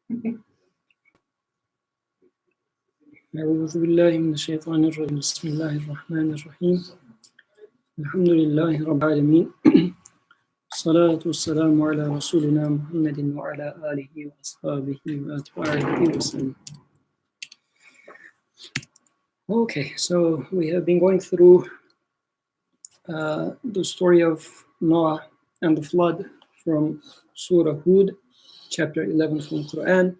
أعوذ بالله من الشيطان الرجيم بسم الله الرحمن الرحيم الحمد لله رب العالمين الصلاة والسلام على رسولنا محمد وعلى آله وأصحابه وأتباعه وسلم. Okay, so we have been going through the story of Noah and the flood from Surah Hud, chapter 11 from Quran,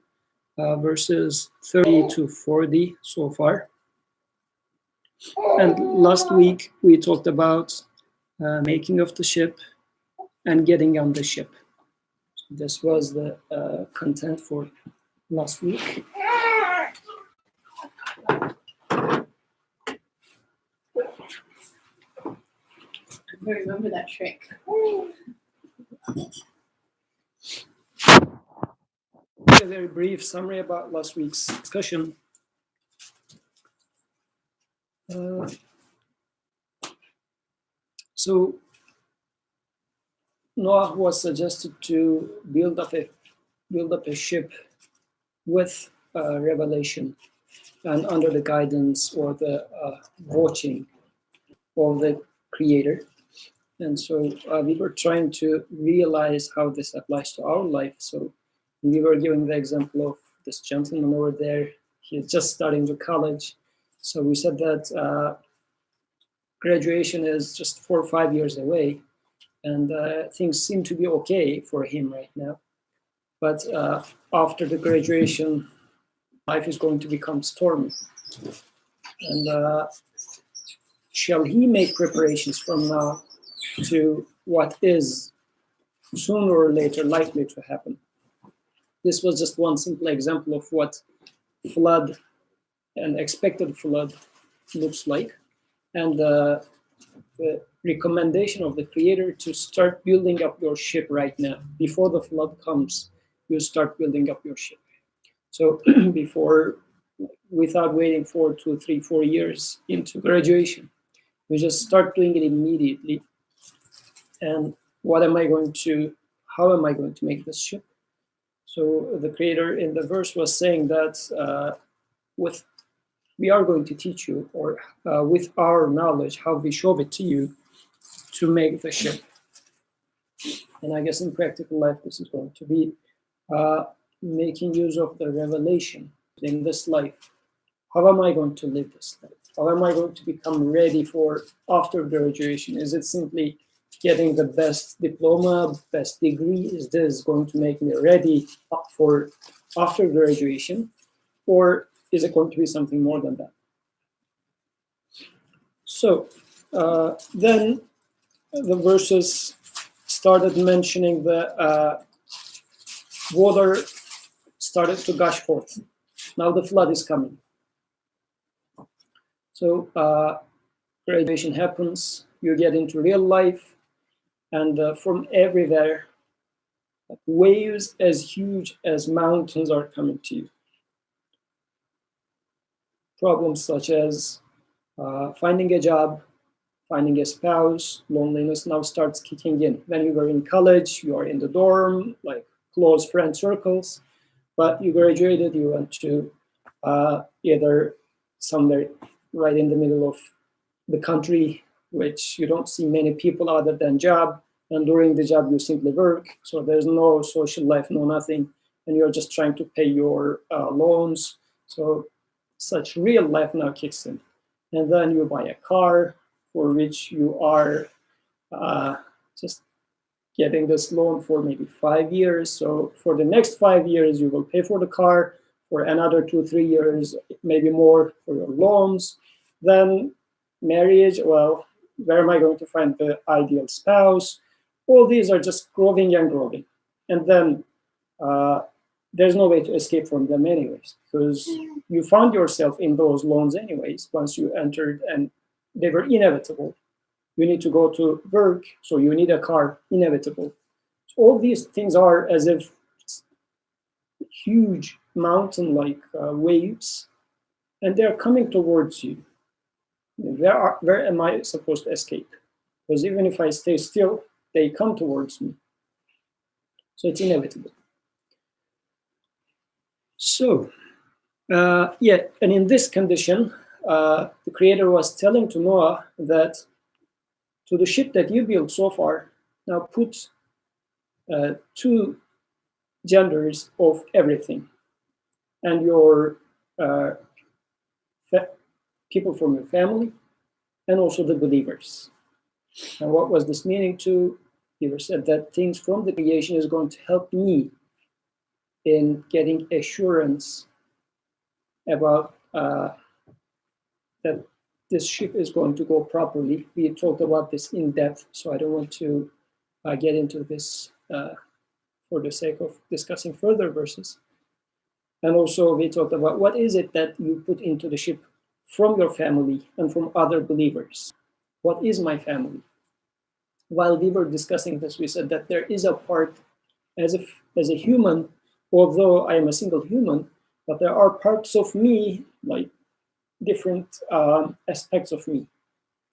verses 30 to 40 so far. And last week we talked about making of the ship and getting on the ship. So this was the content for last week. I remember that trick. A very brief summary about last week's discussion. So Noah was suggested to build up a ship with revelation and under the guidance or the watching of the Creator. And so we were trying to realize how this applies to our life. So we were giving the example of this gentleman over there. He's just starting to college. So we said that graduation is just 4 or 5 years away, and things seem to be okay for him right now. But after the graduation, life is going to become stormy. And shall he make preparations from now to what is sooner or later likely to happen? This was just one simple example of what flood and expected flood looks like, and the recommendation of the Creator to start building up your ship right now. Before the flood comes, you start building up your ship. So without waiting for 2, 3, 4 years into graduation, you just start doing it immediately. And how am I going to make this ship? So the Creator in the verse was saying that we are going to teach you, or with our knowledge, how we show it to you, to make the ship. And I guess in practical life, this is going to be making use of the revelation in this life. How am I going to live this life? How am I going to become ready for after graduation? Is it simply getting the best diploma, best degree? Is this going to make me ready for after graduation? Or is it going to be something more than that? So then the verses started mentioning the water started to gush forth. Now the flood is coming. So graduation happens, you get into real life, and from everywhere, waves as huge as mountains are coming to you. Problems such as finding a job, finding a spouse, loneliness now starts kicking in. When you were in college, you are in the dorm, like close friend circles, but you graduated, you went to either somewhere right in the middle of the country, which you don't see many people other than job, and during the job you simply work, so there's no social life, no nothing, and you're just trying to pay your loans. So such real life now kicks in. And then you buy a car for which you are just getting this loan for maybe 5 years. So for the next 5 years, you will pay for the car, for another 2, 3 years, maybe more for your loans. Then marriage, well, where am I going to find the ideal spouse? All these are just growing and growing. And then there's no way to escape from them anyways, because you found yourself in those loans anyways once you entered, and they were inevitable. You need to go to work, so you need a car, inevitable. So all these things are as if huge mountain-like waves, and they're coming towards you. Where am I supposed to escape? Because even if I stay still, they come towards me. So it's inevitable. So, yeah, and in this condition, the Creator was telling to Noah that to the ship that you built so far, now put two genders of everything, and your uh, people from your family, and also the believers. And what was this meaning to? He said that things from the creation is going to help me in getting assurance about that this ship is going to go properly. We talked about this in depth, so I don't want to get into this for the sake of discussing further verses. And also we talked about what is it that you put into the ship from your family and from other believers. What is my family? While we were discussing this, we said that there is a part as a human, although I am a single human, but there are parts of me, like different aspects of me,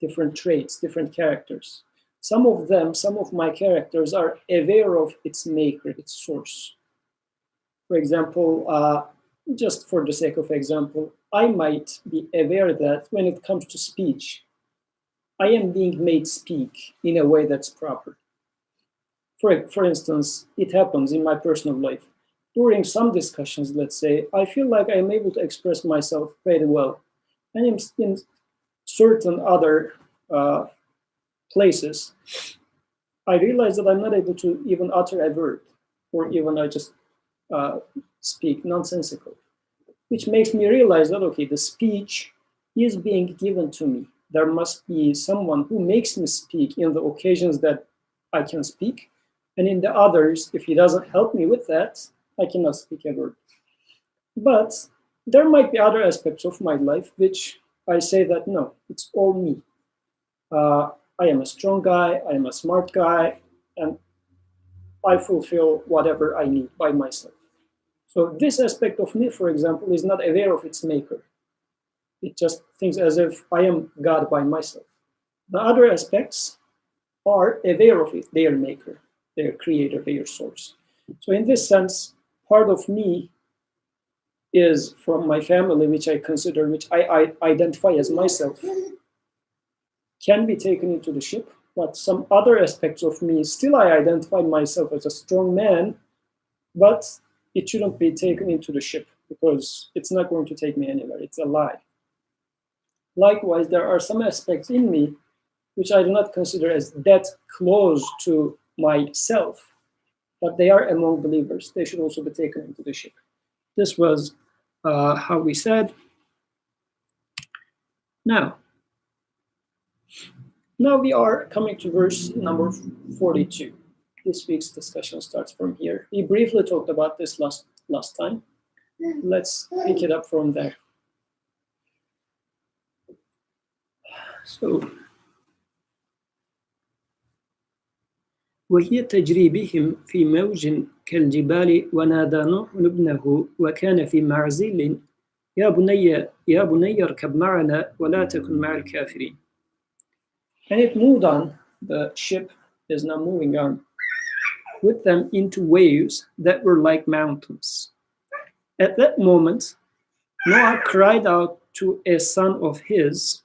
different traits, different characters. Some of them, some of my characters are aware of its maker, its source. For example, just for the sake of example, I might be aware that when it comes to speech, I am being made speak in a way that's proper. For instance, it happens in my personal life. During some discussions, let's say, I feel like I'm able to express myself pretty well. And in certain other places, I realize that I'm not able to even utter a word, or even I just uh, speak nonsensical, which makes me realize that, okay, the speech is being given to me. There must be someone who makes me speak in the occasions that I can speak. And in the others, if he doesn't help me with that, I cannot speak a word. But there might be other aspects of my life which I say that no, it's all me. Uh, I am a strong guy, I am a smart guy, and I fulfill whatever I need by myself. So this aspect of me, for example, is not aware of its maker. It just thinks as if I am God by myself. The other aspects are aware of it, their maker, their creator, their source. So in this sense, part of me is from my family, which I consider, which I identify as myself, can be taken into the ship, but some other aspects of me, still I identify myself as a strong man, but it shouldn't be taken into the ship because it's not going to take me anywhere. It's a lie. Likewise, there are some aspects in me which I do not consider as that close to myself, but they are among believers. They should also be taken into the ship. This was how we said. Now, now we are coming to verse number 42. This week's discussion starts from here. We briefly talked about this last time. Let's pick it up from there. So, وهي تجري بهم في موج كالجبال ونادى نوح ابنه وكان في معزل يا بني اركب معنا ولا تكن مع الكافرين. And it moved on. The ship is now moving on with them into waves that were like mountains. At that moment, Noah cried out to a son of his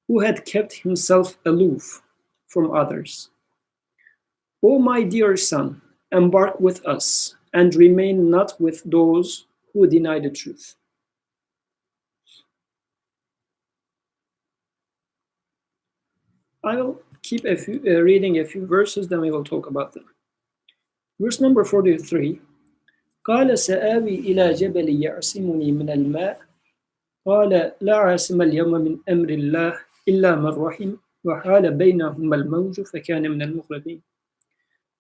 who had kept himself aloof from others. O my dear son, embark with us and remain not with those who deny the truth. I will keep reading a few verses, then we will talk about them. Verse number 43. قال سآوي إلى جبل يعصمني من الماء قال لا عاصم اليوم من أمر الله إلا من رحم وحال بينهما الموج فكان من المغرقين.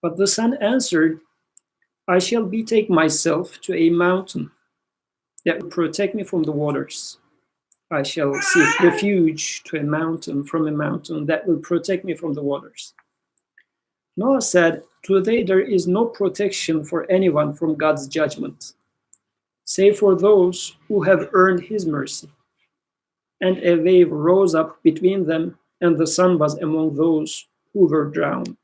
But the son answered, I shall betake myself to a mountain that will protect me from the waters. I shall seek refuge to a mountain from a mountain that will protect me from the waters. Noah said, today there is no protection for anyone from God's judgment, save for those who have earned his mercy. And a wave rose up between them, and the son was among those who were drowned.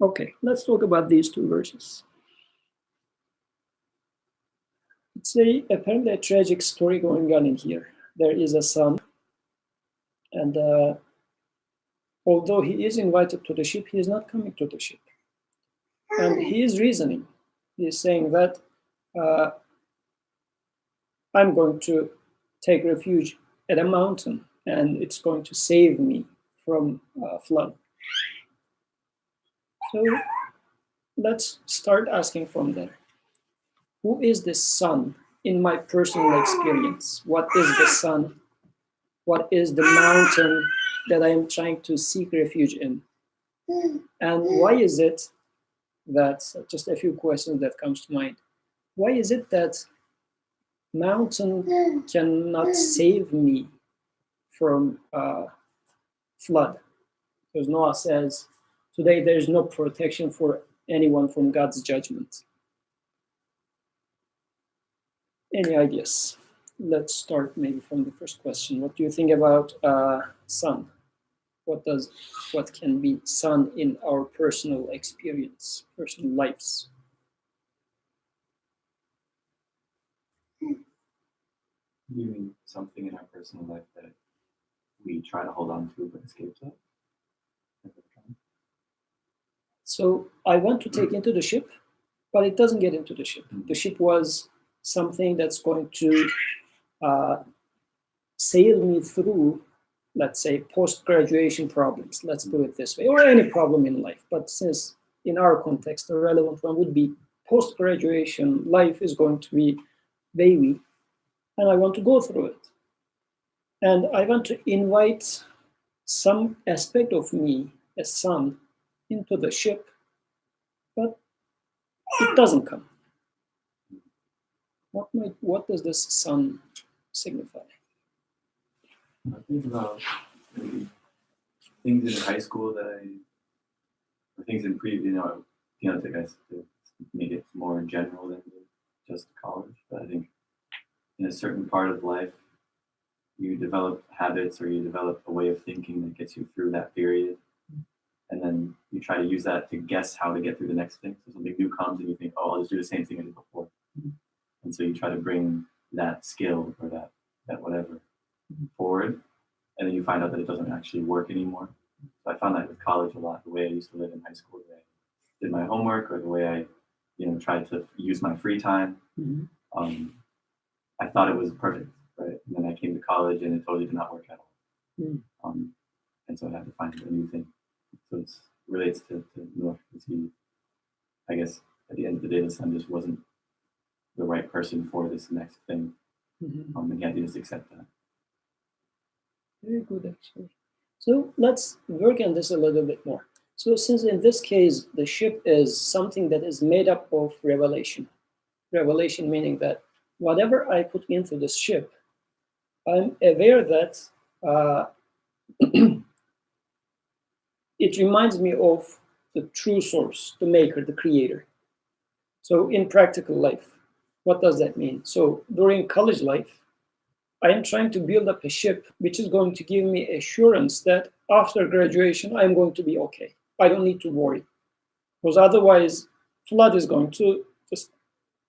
Okay, let's talk about these two verses. It's apparently a tragic story going on in here. There is a son, and although he is invited to the ship, he is not coming to the ship. And he is reasoning. He is saying that uh, I'm going to take refuge at a mountain, and it's going to save me from flood. So let's start asking from there. Who is the sun in my personal experience? What is the sun? What is the mountain that I am trying to seek refuge in? And why is it that, just a few questions that comes to mind. Why is it that mountain cannot save me from flood? Because Noah says, today there is no protection for anyone from God's judgment. Any ideas? Let's start maybe from the first question. What do you think about sun? What can be sun in our personal experience, personal lives? You mean something in our personal life that we try to hold on to but escapes us? So I want to take into the ship, but it doesn't get into the ship. The ship was something that's going to sail me through, let's say, post-graduation problems, let's put it this way, or any problem in life. But since in our context, the relevant one would be post-graduation, life is going to be wavy, and I want to go through it. And I want to invite some aspect of me, a son, into the ship, but it doesn't come. What does this sun signify? I think about maybe things in high school or things in to make it more general than just college. But I think in a certain part of life, you develop habits or you develop a way of thinking that gets you through that period. And then you try to use that to guess how to get through the next thing. So something new comes and you think, oh, I'll just do the same thing I did before. And so you try to bring that skill or that whatever forward. And then you find out that it doesn't actually work anymore. So I found that with college a lot, the way I used to live in high school, the way I did my homework or the way I, tried to use my free time. I thought it was perfect, right? And then I came to college and it totally did not work at all. And so I had to find a new thing. So it relates to Noah, because I guess at the end of the day, the son just wasn't the right person for this next thing. And he had to just accept that. Very good, actually. So let's work on this a little bit more. So since in this case, the ship is something that is made up of revelation. Revelation meaning that whatever I put into this ship, I'm aware that it reminds me of the true source, the maker, the creator. So in practical life, what does that mean? So during college life, I am trying to build up a ship which is going to give me assurance that after graduation, I'm going to be okay. I don't need to worry. Because otherwise, flood is going to just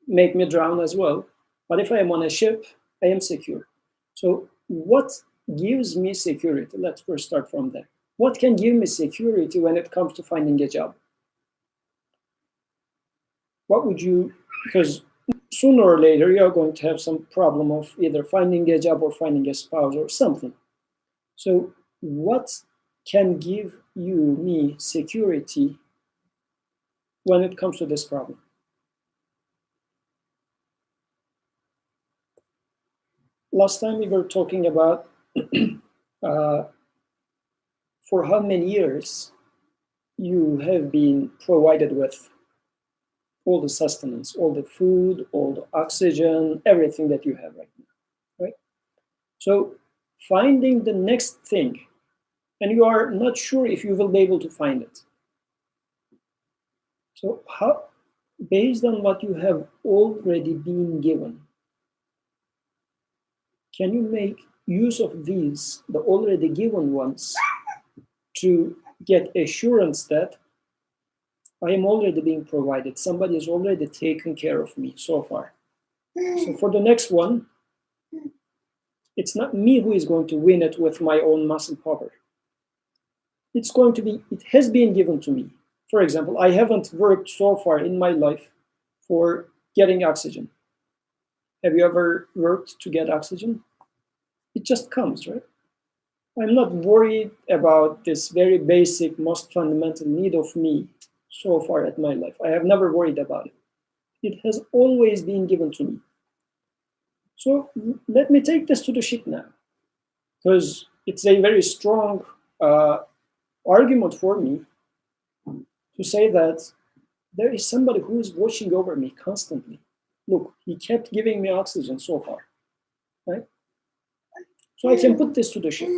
make me drown as well. But if I am on a ship, I am secure. So what gives me security? Let's first start from there. What can give me security when it comes to finding a job? What would you, because sooner or later you're going to have some problem of either finding a job or finding a spouse or something. So what can give me security when it comes to this problem? Last time we were talking about for how many years you have been provided with all the sustenance, all the food, all the oxygen, everything that you have right now, right? So finding the next thing, and you are not sure if you will be able to find it. So how, based on what you have already been given, can you make use of these, the already given ones, to get assurance that I am already being provided, somebody has already taken care of me so far? So for the next one, it's not me who is going to win it with my own muscle power. It has been given to me. For example, I haven't worked so far in my life for getting oxygen. Have you ever worked to get oxygen? It just comes, right? I'm not worried about this very basic, most fundamental need of me so far at my life. I have never worried about it. It has always been given to me. So let me take this to the ship now, because it's a very strong argument for me to say that there is somebody who is watching over me constantly. Look, he kept giving me oxygen so far, right? So I can put this to the ship.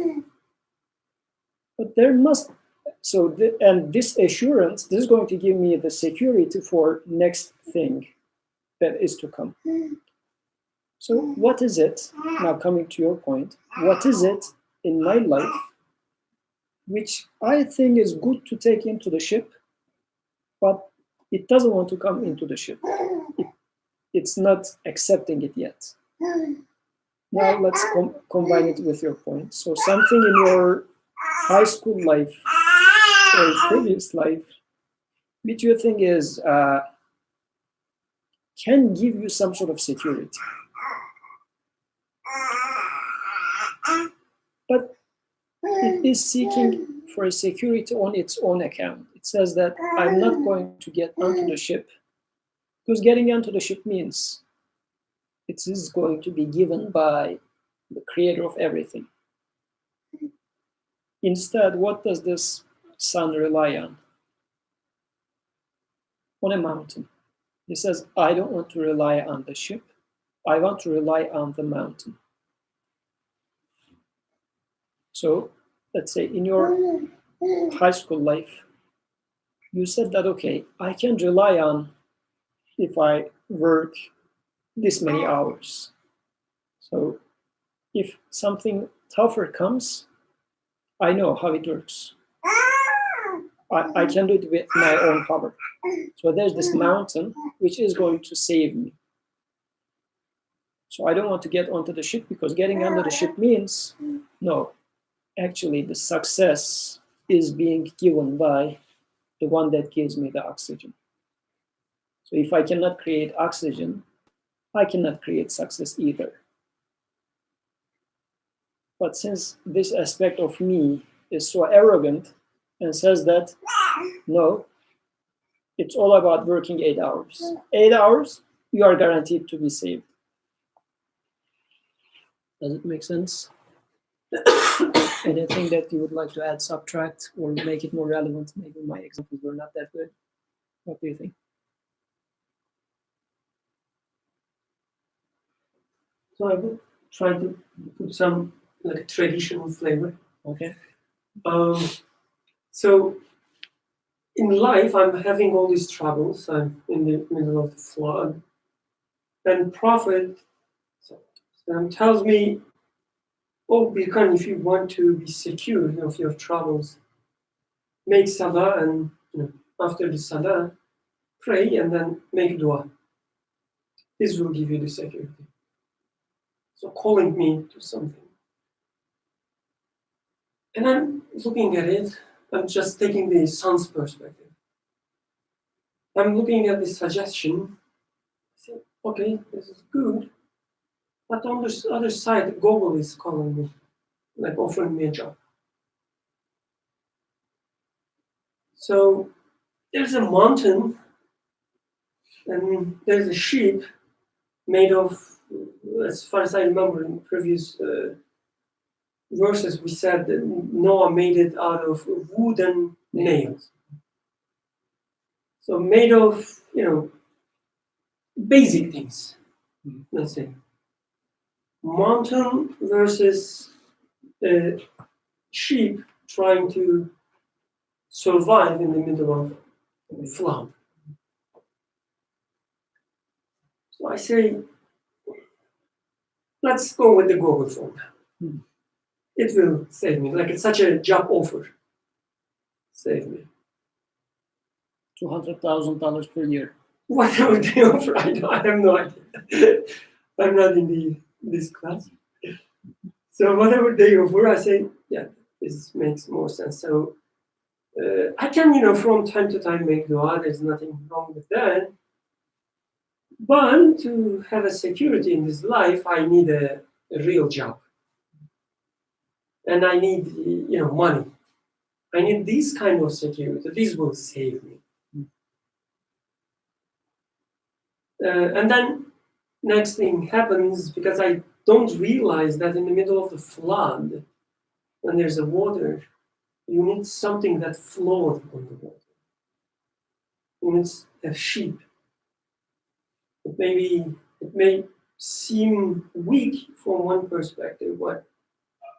But there must, and this assurance, this is going to give me the security for next thing that is to come. So what is it, now coming to your point, what is it in my life which I think is good to take into the ship, but it doesn't want to come into the ship. It's not accepting it yet. Now let's combine it with your point. So something in your high school life or previous life, which you think is can give you some sort of security, but it is seeking for a security on its own account. It says that I'm not going to get onto the ship, because getting onto the ship means it is going to be given by the creator of everything. Instead, what does this son rely on? On a mountain. He says, I don't want to rely on the ship. I want to rely on the mountain. So let's say in your high school life, you said that, okay, I can rely on if I work this many hours. So if something tougher comes, I know how it works. I can do it with my own power. So there's this mountain which is going to save me. So I don't want to get onto the ship, because getting under the ship means, no, actually the success is being given by the one that gives me the oxygen. So if I cannot create oxygen, I cannot create success either. But since this aspect of me is so arrogant and says that, no, it's all about working 8 hours. 8 hours, you are guaranteed to be saved. Does it make sense? Anything that you would like to add, subtract, or make it more relevant? Maybe my examples were not that good. What do you think? So I will try to put some like traditional flavor. Okay. So in life, I'm having all these troubles. I'm in the middle of the flood, and prophet tells me, "Oh, Birkan, if you want to be secure of your troubles, make salah, and after the salah, pray and then make dua. This will give you the security." So calling me to something. And I'm looking at it, I'm just taking the son's perspective. I'm looking at the suggestion, I say, okay, this is good, but on the other side, Google is calling me, like offering me a job. So there's a mountain, and there's a sheep made of, as far as I remember in previous verses, we said that Noah made it out of wooden nails. So made of, basic things, let's say. Mountain versus sheep trying to survive in the middle of a flood. So I say, let's go with the Google phone. It will save me. Like it's such a job offer. Save me. $200,000 per year. whatever they offer, I have no idea. I'm not in this class. So whatever they offer, I say, yeah, this makes more sense. So I can, from time to time make dua. There's nothing wrong with that. But to have a security in this life, I need a real job, and I need, money. I need this kind of security. This will save me. And then next thing happens because I don't realize that in the middle of the flood, when there's a water, you need something that floats on the water. You need a ship. It may seem weak from one perspective, but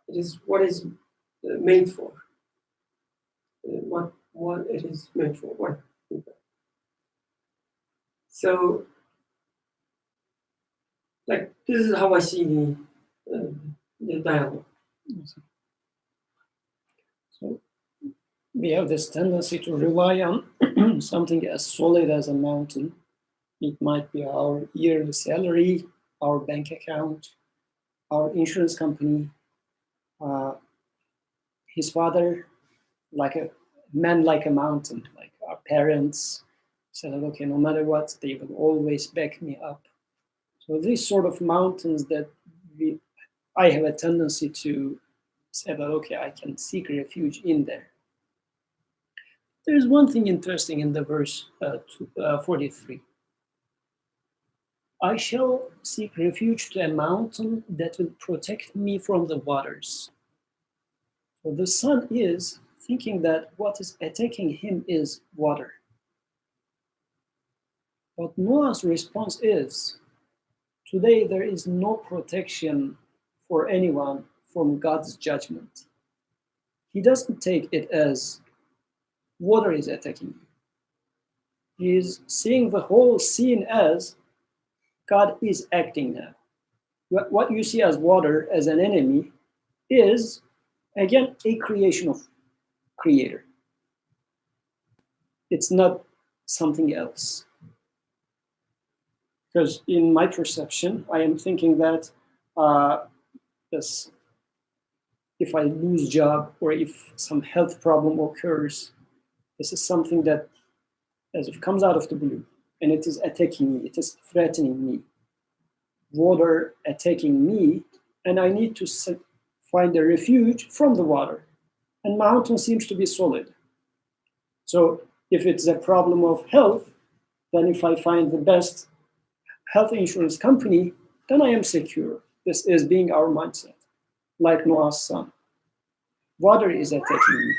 it is what is made for. What it is made for. What? So, like, this is how I see the dialogue. So we have this tendency to rely on something as solid as a mountain. It might be our yearly salary, our bank account, our insurance company. His father, like a man, like a mountain, like our parents said, okay, no matter what, they will always back me up. So these sort of mountains that I have a tendency to say that, okay, I can seek refuge in there. There's one thing interesting in the verse 43. I shall seek refuge to a mountain that will protect me from the waters. So the son is thinking that what is attacking him is water. But Noah's response is, today there is no protection for anyone from God's judgment. He doesn't take it as water is attacking you. He is seeing the whole scene as God is acting now. What you see as water, as an enemy, is, again, a creation of Creator. It's not something else. Because in my perception, I am thinking that if I lose job or if some health problem occurs, this is something that as it comes out of the blue and it is attacking me, it is threatening me. Water attacking me, and I need to find a refuge from the water. And mountain seems to be solid. So if it's a problem of health, then if I find the best health insurance company, then I am secure. This is being our mindset, like Noah's son. Water is attacking me.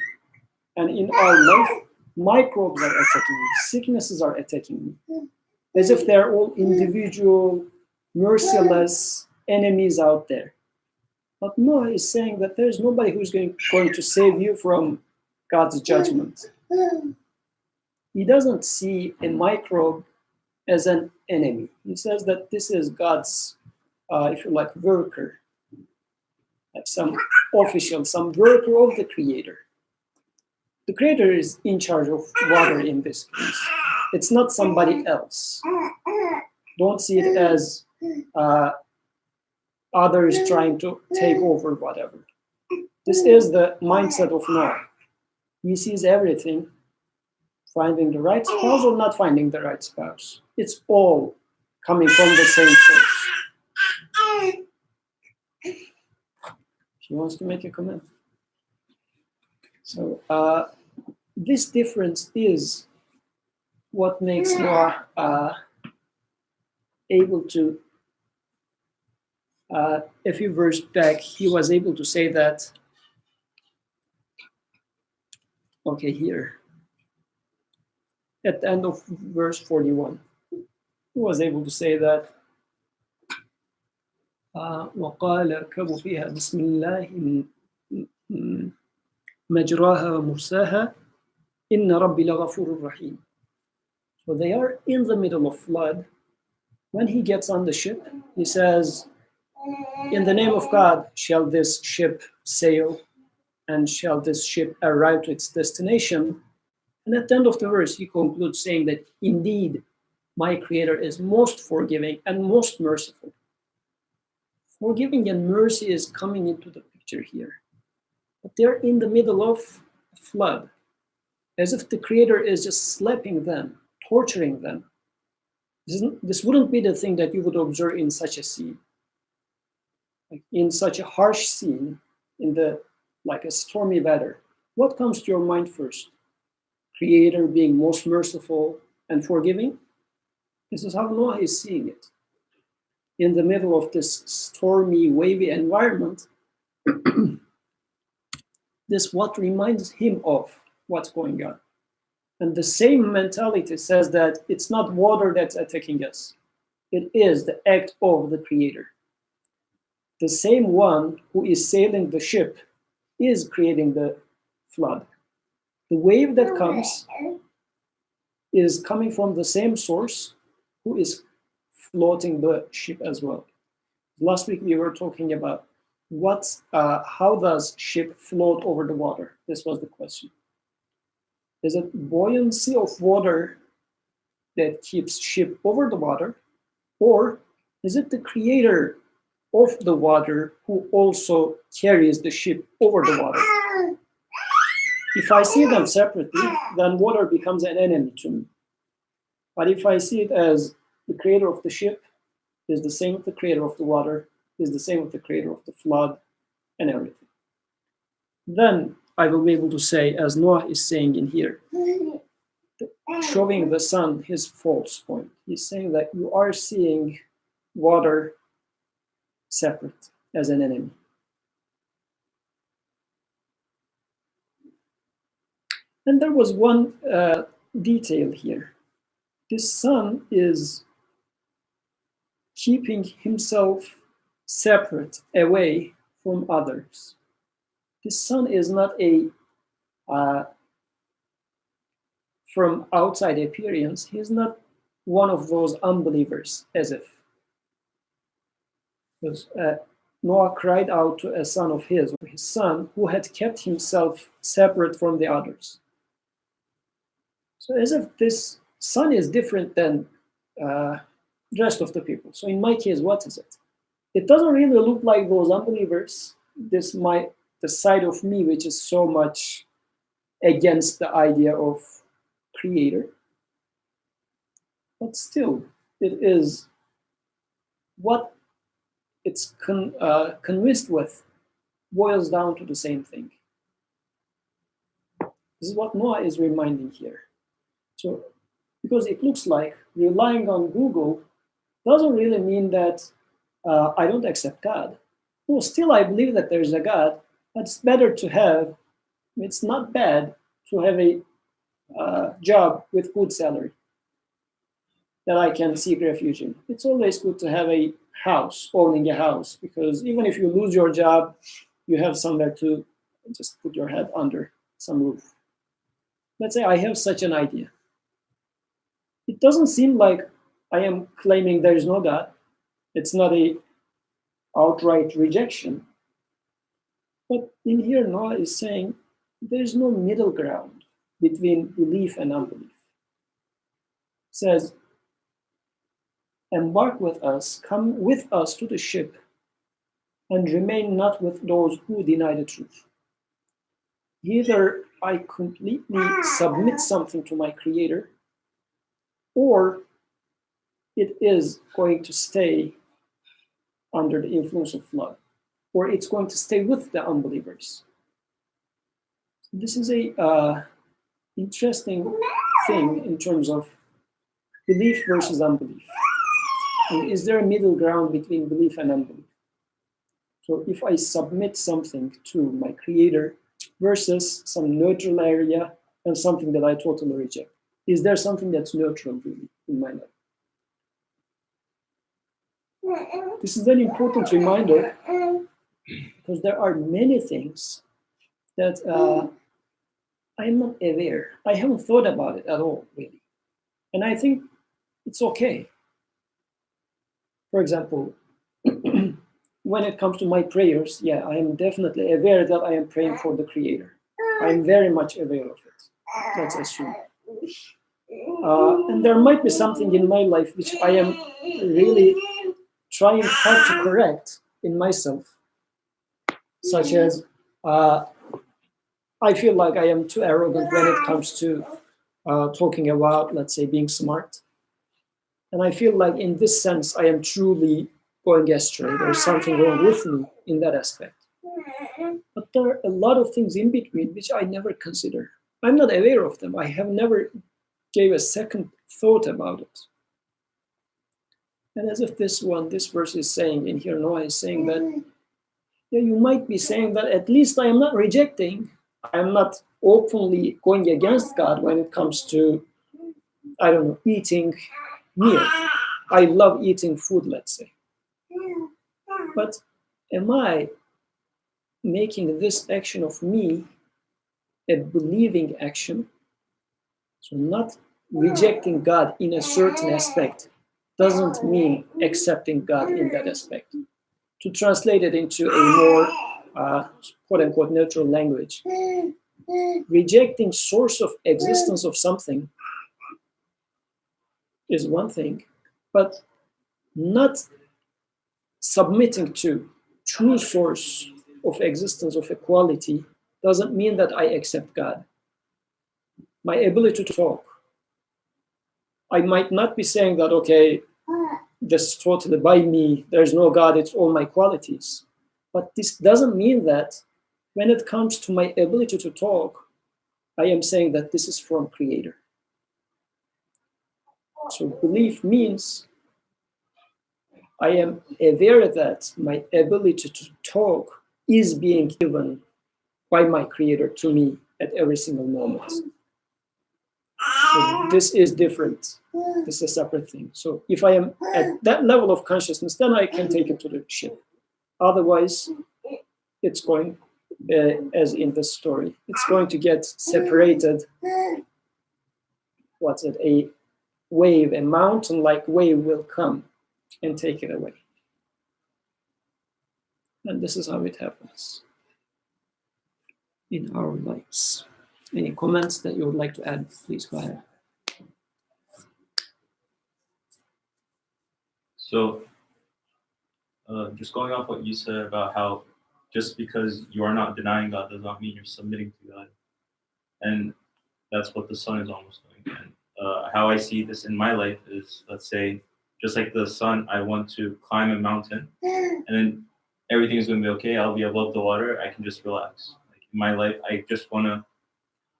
And in our life, microbes are attacking me, sicknesses are attacking me, as if they're all individual, merciless enemies out there. But Noah is saying that there's nobody who's going to save you from God's judgment. He doesn't see a microbe as an enemy. He says that this is God's, if you like, worker, like some official, some worker of the Creator. The Creator is in charge of water in this case. It's not somebody else. Don't see it as others trying to take over whatever. This is the mindset of Noah. He sees everything, finding the right spouse or not finding the right spouse. It's all coming from the same source. She wants to make a comment. So this difference is what makes Noah able to, a few verses back, he was able to say that, okay, here, at the end of verse 41, he was able to say that, وقال اركبوا فيها بسم الله مجراها ومرساها إن ربي لغفور رحيم. So they are in the middle of flood. When he gets on the ship, he says, in the name of God shall this ship sail and shall this ship arrive to its destination. And at the end of the verse, he concludes saying that indeed My Creator is most forgiving and most merciful. Forgiving and mercy is coming into the picture here. But they're in the middle of a flood, as if the Creator is just slapping them, torturing them. This wouldn't be the thing that you would observe in such a scene. Like in such a harsh scene, like a stormy weather. What comes to your mind first? Creator being most merciful and forgiving? This is how Noah is seeing it. In the middle of this stormy, wavy environment, this what reminds him of what's going on. And the same mentality says that it's not water that's attacking us. It is the act of the Creator. The same one who is sailing the ship is creating the flood. The wave that comes is coming from the same source who is floating the ship as well. Last week we were talking about how does ship float over the water? This was the question. Is it buoyancy of water that keeps ship over the water, or is it the Creator of the water who also carries the ship over the water? If I see them separately, then water becomes an enemy to me. But if I see it as the Creator of the ship is the same with the Creator of the water, is the same with the Creator of the flood and everything, then I will be able to say, as Noah is saying in here, showing the sun his false point. He's saying that you are seeing water separate as an enemy. And there was one detail here. This sun is keeping himself separate, away from others. This sun is not a from outside appearance. He's not one of those unbelievers, as if. Because Noah cried out to a son of his son, who had kept himself separate from the others. So as if this son is different than the rest of the people. So in my case, what is it? It doesn't really look like those unbelievers. The side of me which is so much against the idea of Creator. But still, it is what it's convinced with boils down to the same thing. This is what Noah is reminding here. So, because it looks like relying on Google doesn't really mean that I don't accept God. No, still I believe that there's a God, but it's better to have, it's not bad to have a job with good salary that I can seek refuge in. It's always good to have a house, owning a house, because even if you lose your job, you have somewhere to just put your head under some roof. Let's say I have such an idea. It doesn't seem like I am claiming there is no God. It's not a outright rejection. But in here, Noah is saying there is no middle ground between belief and unbelief. It says, embark with us, come with us to the ship, and remain not with those who deny the truth. Either I completely submit something to my Creator, or it is going to stay under the influence of flood, or it's going to stay with the unbelievers. This is a interesting thing in terms of belief versus unbelief. And is there a middle ground between belief and unbelief? So if I submit something to my Creator versus some neutral area and something that I totally reject, is there something that's neutral really in my life? This is an important reminder because there are many things that I am not aware. I haven't thought about it at all, really. And I think it's okay. For example, when it comes to my prayers, yeah, I am definitely aware that I am praying for the Creator. I am very much aware of it. Let's assume. And there might be something in my life which I am really trying hard to correct in myself, such as I feel like I am too arrogant when it comes to talking about, let's say, being smart. And I feel like in this sense, I am truly going astray. There's something wrong with me in that aspect. But there are a lot of things in between which I never consider. I'm not aware of them. I have never gave a second thought about it. And as if this verse is saying, in here Noah is saying that, yeah, you might be saying that at least I am not rejecting, I am not openly going against God when it comes to, I don't know, eating meal. I love eating food, let's say. But am I making this action of me a believing action? So not rejecting God in a certain aspect doesn't mean accepting God in that aspect. To translate it into a more quote unquote neutral language, rejecting source of existence of something is one thing, but not submitting to true source of existence of a quality doesn't mean that I accept God. My ability to talk, I might not be saying that, okay, this is totally by me, there's no God, it's all my qualities. But this doesn't mean that when it comes to my ability to talk, I am saying that this is from Creator. So belief means I am aware that my ability to talk is being given by my Creator to me at every single moment. So this is different. This is a separate thing. So if I am at that level of consciousness, then I can take it to the ship. Otherwise, it's going, as in this story, it's going to get separated. What's it? A wave, a mountain-like wave will come and take it away. And this is how it happens in our lives. Any comments that you would like to add, please go ahead. So, just going off what you said about how just because you are not denying God does not mean you're submitting to God. And that's what the sun is almost doing. And how I see this in my life is, let's say, just like the sun, I want to climb a mountain, and then everything's going to be okay. I'll be above the water. I can just relax. Like in my life, I just want to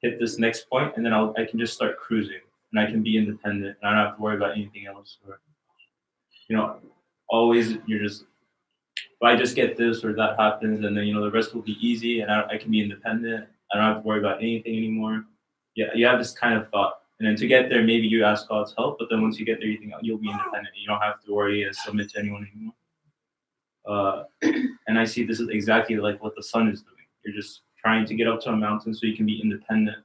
hit this next point, and then I can just start cruising, and I can be independent, and I don't have to worry about anything else. Or, always you're just, if I just get this or that happens, and then the rest will be easy, and I can be independent. I don't have to worry about anything anymore. Yeah, you have this kind of thought, and then to get there, maybe you ask God's help. But then once you get there, you think you'll be independent. You don't have to worry and submit to anyone anymore. And I see this is exactly like what the sun is doing. You're just trying to get up to a mountain so you can be independent.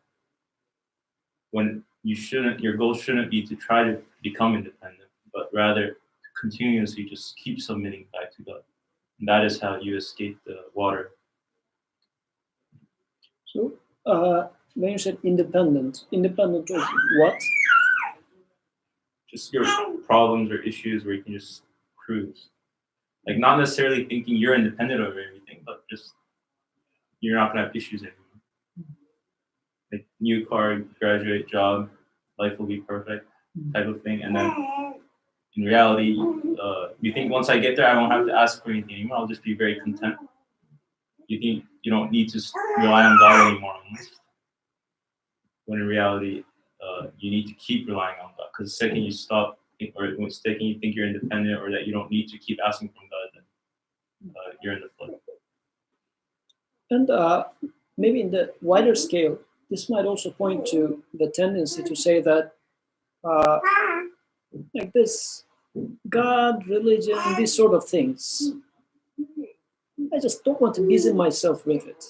When you shouldn't, your goal shouldn't be to try to become independent, but rather to continuously just keep submitting back to God. And that is how you escape the water. So, when you said independent of what? Just your problems or issues where you can just cruise. Like not necessarily thinking you're independent over everything, but just you're not gonna have issues anymore. Like new car, graduate, job, life will be perfect type of thing. And then in reality, you think once I get there, I won't have to ask for anything anymore. I'll just be very content. You think you don't need to rely on God anymore, almost. When in reality, you need to keep relying on God. Because the second you stop, or the second you think you're independent, or that you don't need to keep asking from God, then you're in the flood. And maybe in the wider scale, this might also point to the tendency to say that, like this, God, religion, these sort of things, I just don't want to busy myself with it.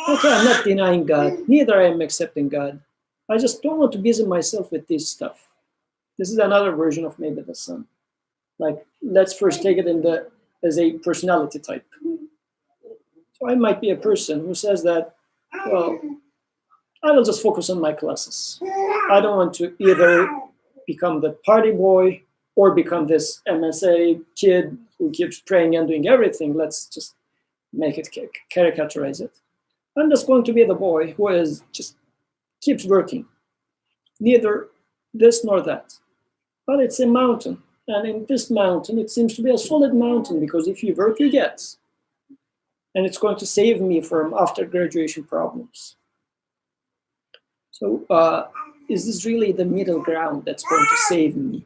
Okay, I'm not denying God, neither I am accepting God. I just don't want to busy myself with this stuff. This is another version of maybe the sun. Like, let's first take it as a personality type. So I might be a person who says that, well, I will just focus on my classes. I don't want to either become the party boy or become this MSA kid who keeps praying and doing everything. Let's just make it caricaturize it. I'm just going to be the boy who is just keeps working. Neither this nor that. But it's a mountain. And in this mountain, it seems to be a solid mountain because if you work, you get. And it's going to save me from after graduation problems. So is this really the middle ground that's going to save me?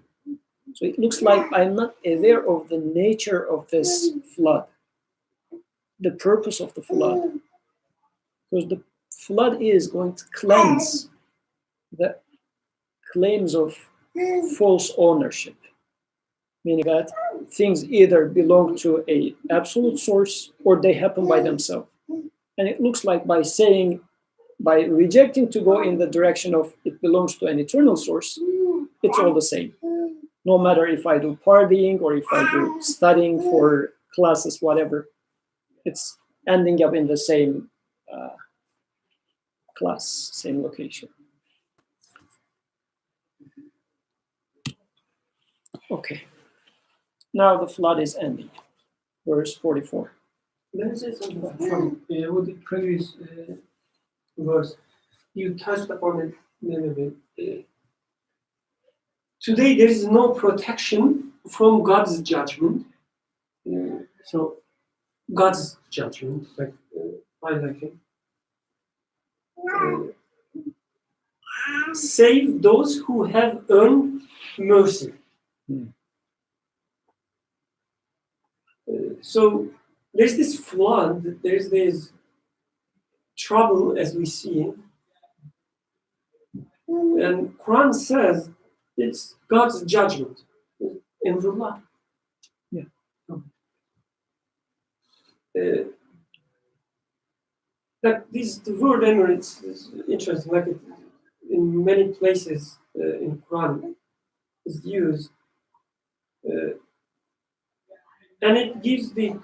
So it looks like I'm not aware of the nature of this flood, the purpose of the flood. Because the flood is going to cleanse the claims of false ownership, meaning that things either belong to an absolute source or they happen by themselves. And it looks like by rejecting to go in the direction of it belongs to an eternal source, it's all the same. No matter if I do partying or if I do studying for classes, whatever, it's ending up in the same class, same location. Okay. Now the flood is ending. Verse 44. Let me say something from with the previous verse. You touched upon it a little bit. Today there is no protection from God's judgment. So God's judgment, like highlighting, save those who have earned mercy. So there's this flood, there's this trouble as we see it. And Quran says it's God's judgment in real life. Yeah. Like the word "emir" it's interesting. Like in many places in Quran is used, and it gives the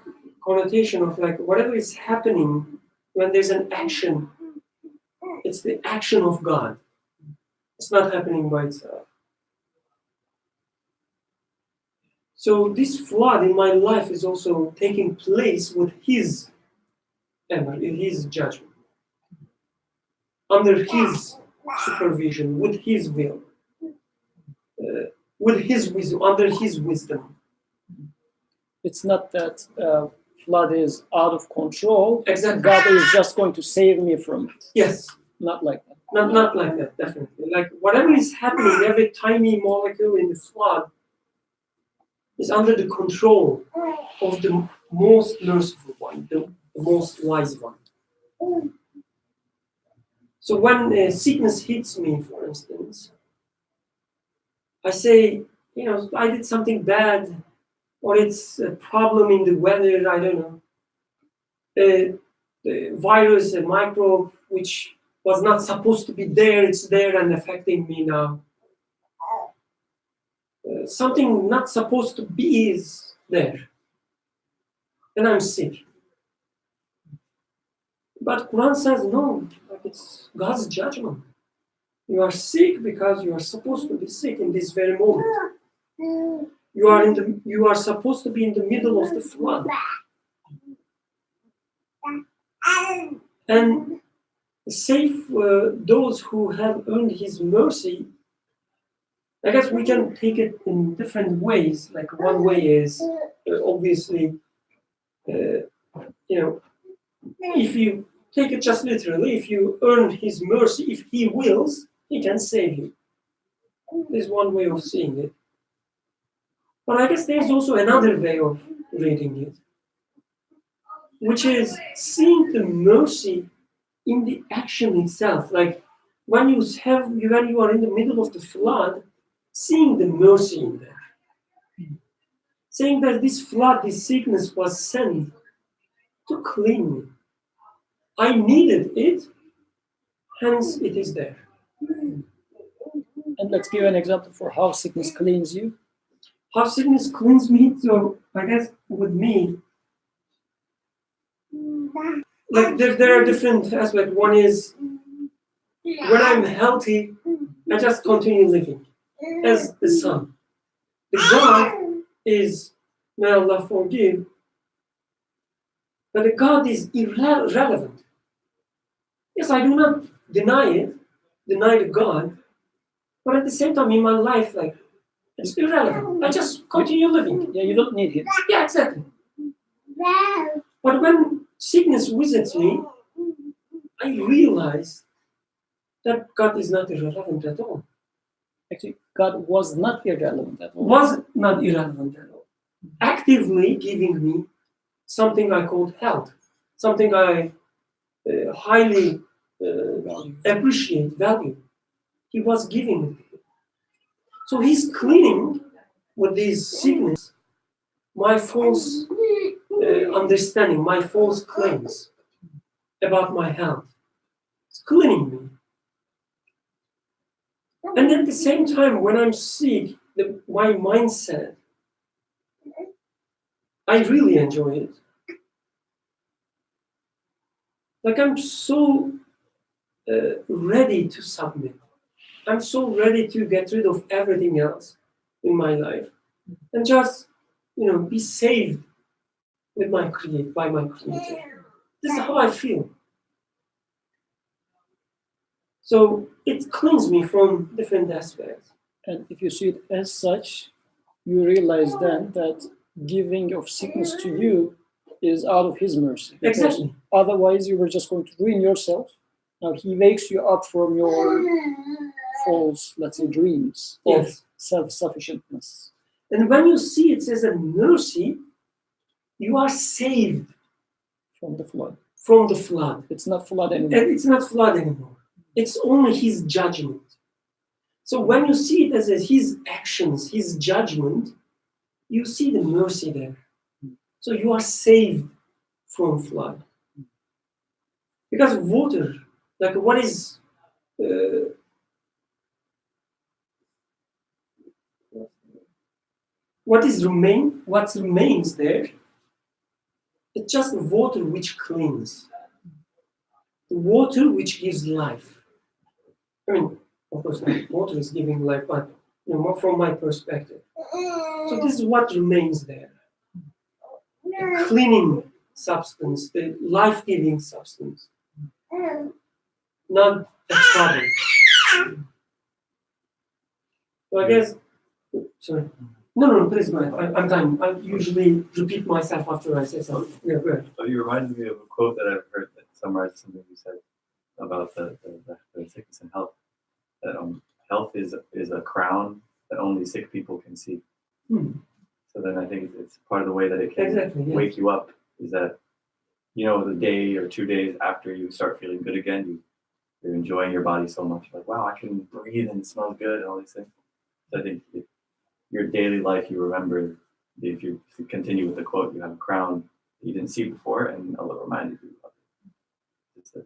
connotation of like whatever is happening when there's an action. It's the action of God. It's not happening by itself. So this flood in my life is also taking place with His emir, in His judgment, under His supervision, with His will, with His wisdom, under His wisdom. It's not that flood is out of control. Exactly. God is just going to save me from it. Yes. Not like that. Not like that, definitely. Like whatever is happening, every tiny molecule in the flood is under the control of the most merciful one, the most wise one. So when sickness hits me, for instance, I say, I did something bad, or it's a problem in the weather, I don't know. The virus, a microbe, which was not supposed to be there, it's there and affecting me now. Something not supposed to be is there. And I'm sick. But Quran says no, like it's God's judgment. You are sick because you are supposed to be sick in this very moment. You are supposed to be in the middle of the flood. And save those who have earned His mercy. I guess we can take it in different ways. Like one way is obviously, if you take it just literally, if you earn His mercy, if He wills, He can save you. There's one way of seeing it. But I guess there's also another way of reading it, which is seeing the mercy in the action itself. Like when you are in the middle of the flood, seeing the mercy in there. Saying that this flood, this sickness was sent to clean me. I needed it, hence it is there. And let's give an example for how sickness cleans you. How sickness cleans me, so I guess with me, like there are different aspects. One is when I'm healthy, I just continue living as the son. The God is, may Allah forgive, but the God is irrelevant. Yes, I do not deny the God, but at the same time in my life, like, it's irrelevant. I just continue living. Yeah, you don't need him. Yeah, exactly. But when sickness visits me, I realize that God is not irrelevant at all. Actually, God was not irrelevant at all. Was not irrelevant at all. Actively giving me something I called health, something I highly appreciate, value. He was giving me. So he's cleaning with this sickness my false understanding, my false claims about my health. It's cleaning me. And at the same time, when I'm sick, my mindset, I really enjoy it. Like I'm so ready to submit. I'm so ready to get rid of everything else in my life and just, be saved with by my Creator. This is how I feel. So it cleans me from different aspects. And if you see it as such, you realize then that giving of sickness to you is out of his mercy. Because Exactly. otherwise, you were just going to ruin yourself. Now he wakes you up from your false, let's say, dreams of Yes. self-sufficientness. And when you see it as a mercy, you are saved From the flood. from the flood. It's not flood anymore. And it's not flood anymore. It's only his judgment. So when you see it as his actions, his judgment, you see the mercy there. So you are saved from flood. Because water, like what is what remains there, it's just water which cleans. The water which gives life. I mean, of course, water is giving life, but more from my perspective. So this is what remains there. The cleaning substance, the life-giving substance. Not a trouble. So I guess, sorry. No, please go ahead. I'm done. I usually repeat myself after I say something. Yeah, go ahead. So you reminded me of a quote that I've heard that summarizes something you said about the sickness and health. That health is a crown that only sick people can see. So then I think it's part of the way that it can wake you up is that, the day or 2 days after you start feeling good again, you're enjoying your body so much. Like, wow, I can breathe and it smells good and all these things. So I think your daily life, you remember, if you continue with the quote, you have a crown that you didn't see before, and Allah reminded you of it.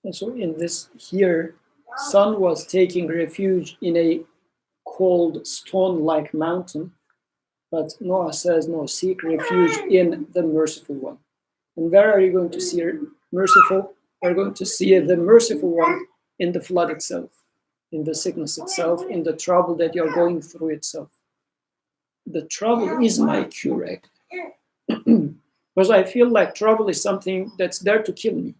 And so in this here, son was taking refuge in a cold stone-like mountain, but Noah says, no, seek refuge in the merciful one. And where are you going to see merciful? You're going to see the merciful one in the flood itself, in the sickness itself, in the trouble that you're going through itself. The trouble is my cure, because I feel like trouble is something that's there to kill me.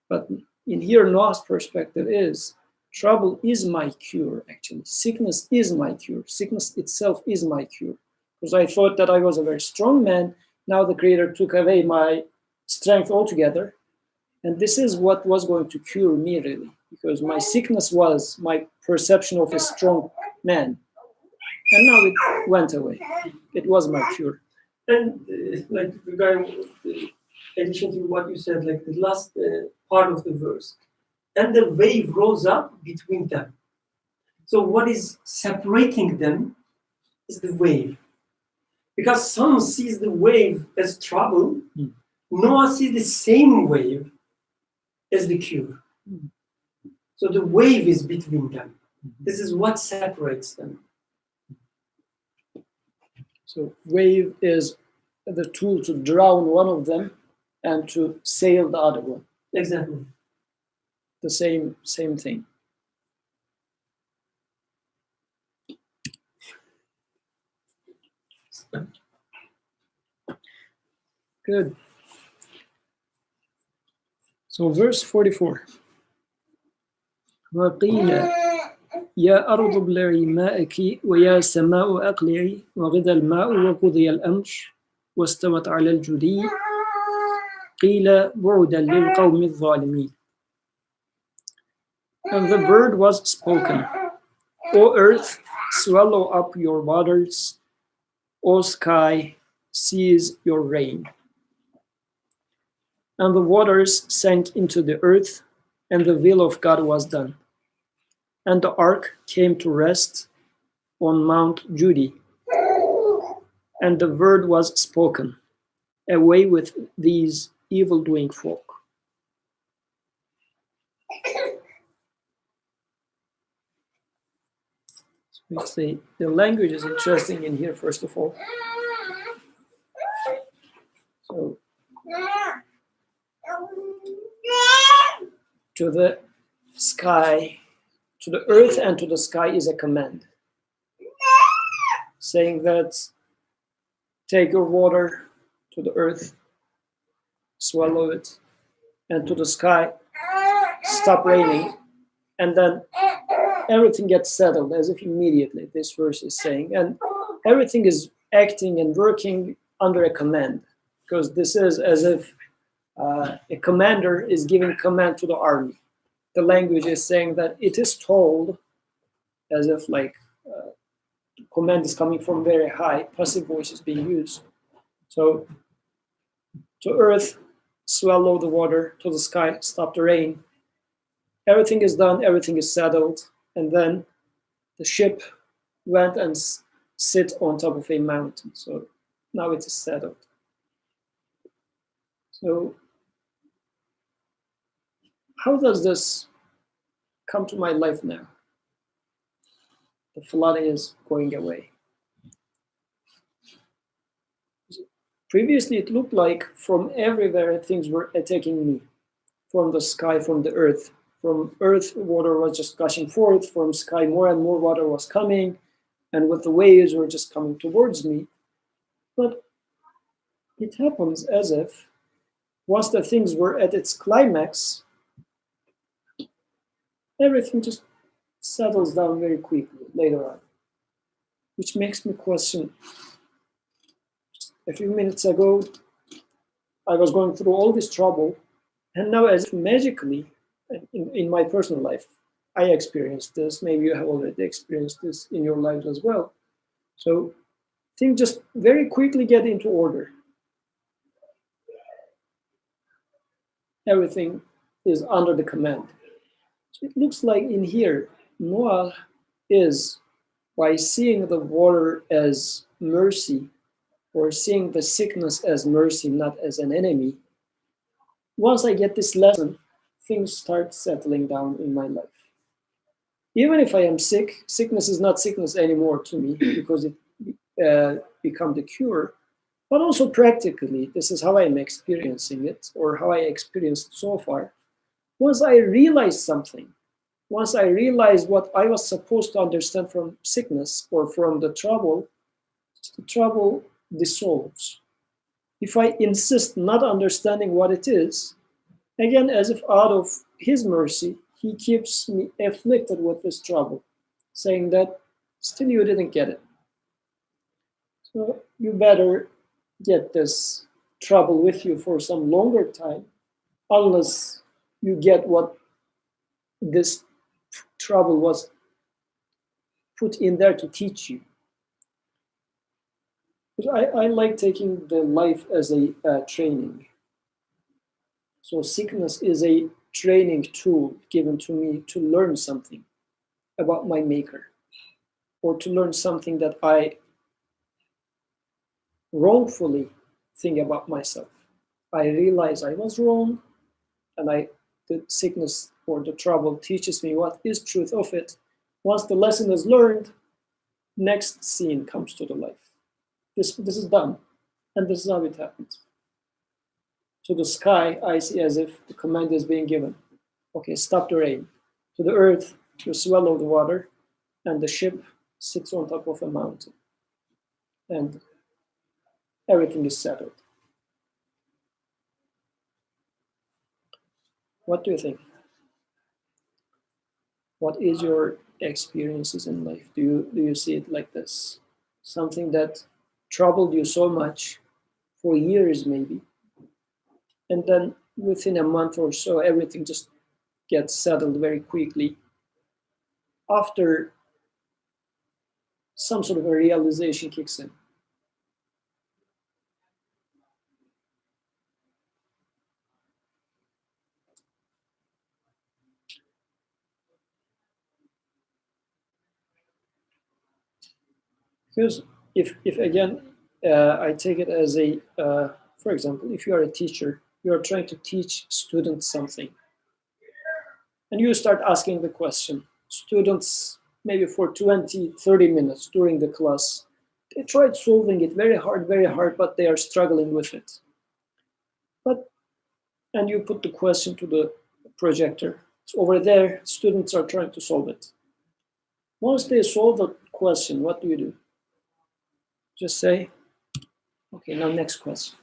But in here, Noah's perspective is, trouble is my cure, actually. Sickness is my cure. Sickness itself is my cure. Because I thought that I was a very strong man. Now the Creator took away my strength altogether. And this is what was going to cure me, really. Because my sickness was my perception of a strong man. And now it went away. It was my cure. And like regarding in addition to what you said, like the last part of the verse, and the wave rose up between them. So what is separating them is the wave. Because some sees the wave as trouble, Noah sees the same wave as the cure. So the wave is between them. This is what separates them. So wave is the tool to drown one of them, and to sail the other one. Exactly. The same thing. Good. So verse 44. وقيل يا أرض ابلعي ماءك ويا سماء أقلعي وغدا الماء وقضي الأمر واستوت على الجودي قيل بعدا للقوم الظالمين. And the word was spoken. O earth, swallow up your waters. O sky, seize your rain. And the waters sank into the earth, and the will of God was done. And the ark came to rest on Mount Judy. And the word was spoken. Away with these evil-doing folk. So the language is interesting in here, first of all. So, to the sky, to the earth and to the sky is a command, saying that take your water to the earth, swallow it, and to the sky, stop raining, and then everything gets settled as if immediately, this verse is saying, and everything is acting and working under a command, because this is as if a commander is giving command to the army. The language is saying that it is told, as if like command is coming from very high, passive voice is being used. So, to earth, swallow the water, to the sky, stop the rain. Everything is done, everything is settled, and then the ship went and sit on top of a mountain. So now it is settled. So how does this come to my life now? The flood is going away. Previously, it looked like from everywhere things were attacking me. From the sky, from the earth. From earth, water was just gushing forth. From sky, more and more water was coming. And with the waves were just coming towards me. But it happens as if once the things were at its climax, everything just settles down very quickly later on. Which makes me question, just a few minutes ago, I was going through all this trouble, and now as if magically, in my personal life, I experienced this. Maybe you have already experienced this in your lives as well. So things just very quickly get into order. Everything is under the command. So it looks like in here, Noah is, by seeing the water as mercy, or seeing the sickness as mercy, not as an enemy, once I get this lesson, things start settling down in my life. Even if I am sick, sickness is not sickness anymore to me because it become the cure. But also practically, this is how I'm experiencing it, or how I experienced so far. Once I realize something, once I realize what I was supposed to understand from sickness or from the trouble dissolves. If I insist not understanding what it is, again, as if out of his mercy, he keeps me afflicted with this trouble, saying that still you didn't get it. So you better get this trouble with you for some longer time, unless you get what this trouble was put in there to teach you. I like taking the life as a training. So sickness is a training tool given to me to learn something about my maker, or to learn something that I wrongfully think about myself. I realize I was wrong, and the sickness or the trouble teaches me what is truth of it. Once the lesson is learned, next scene comes to the life. This is done, and this is how it happens. To the sky, I see as if the command is being given. Okay, stop the rain. To the earth, you swallow the water, and the ship sits on top of a mountain. And everything is settled. What do you think? What is your experiences in life? Do you see it like this? Something that troubled you so much for years maybe, and then within a month or so everything just gets settled very quickly after some sort of a realization kicks in. Because if again, I take it as a, for example, if you are a teacher, you are trying to teach students something, and you start asking the question. Students, maybe for 20, 30 minutes during the class, they tried solving it very hard, but they are struggling with it. But and you put the question to the projector. It's over there, students are trying to solve it. Once they solve the question, what do? Just say, okay, now next question.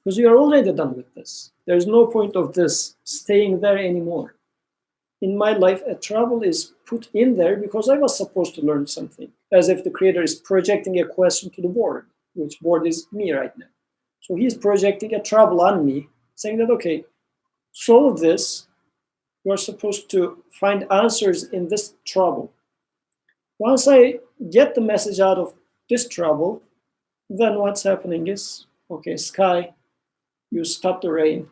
Because you are already done with this. There's no point of this staying there anymore. In my life, a trouble is put in there because I was supposed to learn something, as if the creator is projecting a question to the board, which board is me right now. So he's projecting a trouble on me, saying that, okay, solve this. You're supposed to find answers in this trouble. Once I get the message out of this trouble, then what's happening is, okay, sky, you stop the rain.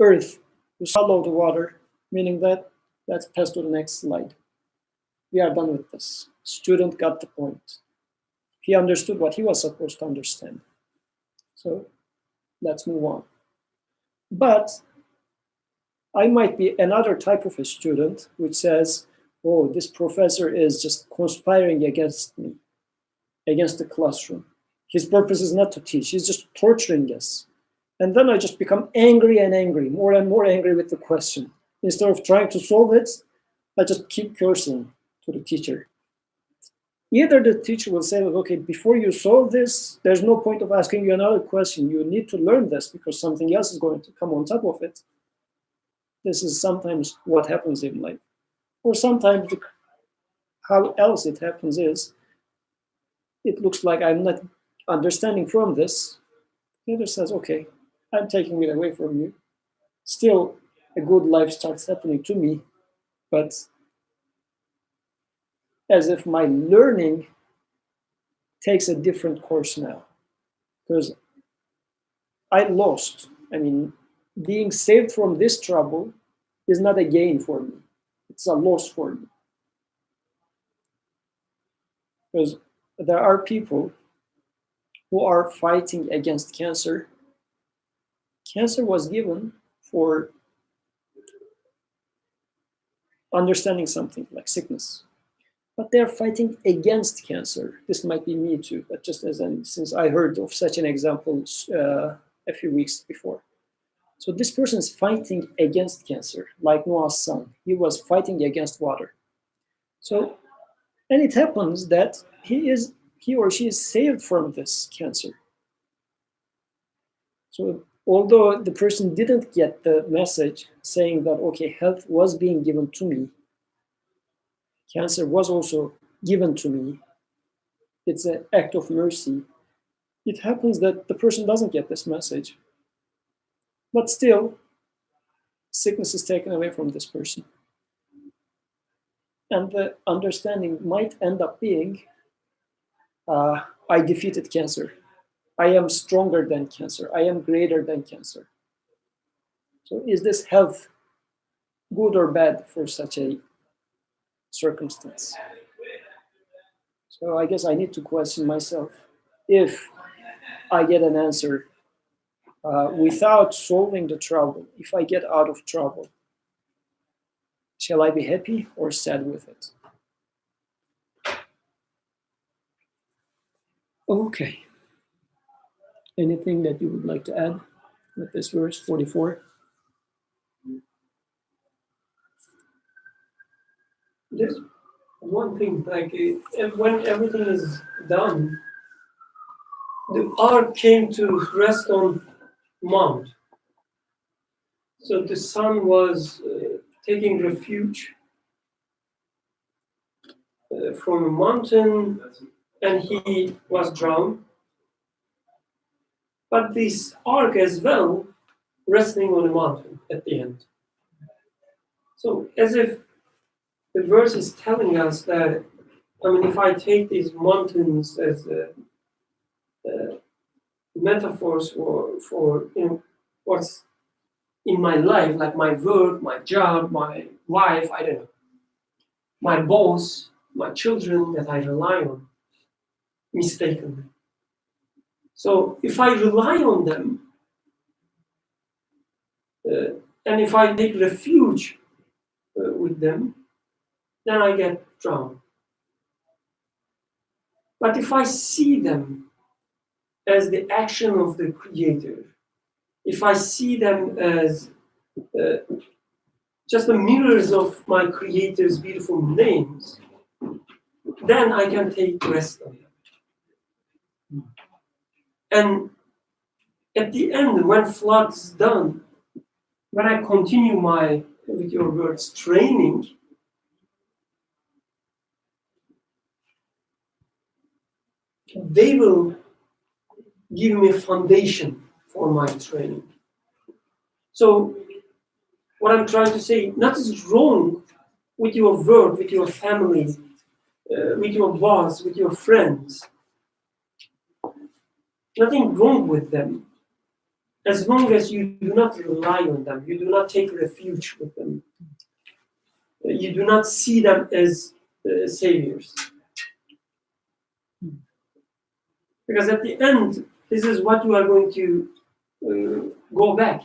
Earth, you swallow the water, meaning that let's pass to the next slide. We are done with this. Student got the point. He understood what he was supposed to understand. So let's move on. But I might be another type of a student which says, oh, this professor is just conspiring against me, against the classroom. His purpose is not to teach, he's just torturing us. And then I just become angry and angry, more and more angry with the question. Instead of trying to solve it, I just keep cursing to the teacher. Either the teacher will say, okay, before you solve this, there's no point of asking you another question. You need to learn this because something else is going to come on top of it. This is sometimes what happens in life. Or sometimes how else it happens is, it looks like I'm not understanding from this. The other says, okay, I'm taking it away from you. Still, a good life starts happening to me, but as if my learning takes a different course now. Because I lost. I mean, being saved from this trouble is not a gain for me. It's a loss for me. Because there are people who are fighting against cancer. Cancer was given for understanding something like sickness. But they're fighting against cancer. This might be me too, but just since I heard of such an example a few weeks before. So this person is fighting against cancer, like Noah's son. He was fighting against water. So, and it happens that he or she is saved from this cancer. So although the person didn't get the message saying that, okay, health was being given to me, cancer was also given to me, it's an act of mercy, it happens that the person doesn't get this message. But still, sickness is taken away from this person. And the understanding might end up being, I defeated cancer. I am stronger than cancer. I am greater than cancer. So is this health good or bad for such a circumstance? So I guess I need to question myself. If I get an answer without solving the trouble, if I get out of trouble, shall I be happy or sad with it? Okay. Anything that you would like to add? with this verse 44. There's one thing, like when everything is done, the ark came to rest on mount. So the son was taking refuge from a mountain, and he was drowned. But this ark as well, resting on a mountain at the end. So as if the verse is telling us that, I mean, if I take these mountains as metaphors for what's in my life, like my work, my job, my wife, I don't know, my boss, my children that I rely on mistakenly. So if I rely on them, and if I take refuge with them, then I get drowned. But if I see them as the action of the Creator, if I see them as just the mirrors of my Creator's beautiful names, then I can take rest on them. And at the end, when flood's done, when I continue my, with your words, training, they will give me a foundation for my training. So what I'm trying to say, nothing is wrong with your work, with your family, with your boss, with your friends. Nothing wrong with them, as long as you do not rely on them, you do not take refuge with them, you do not see them as saviors. Because at the end, this is what you are going to go back.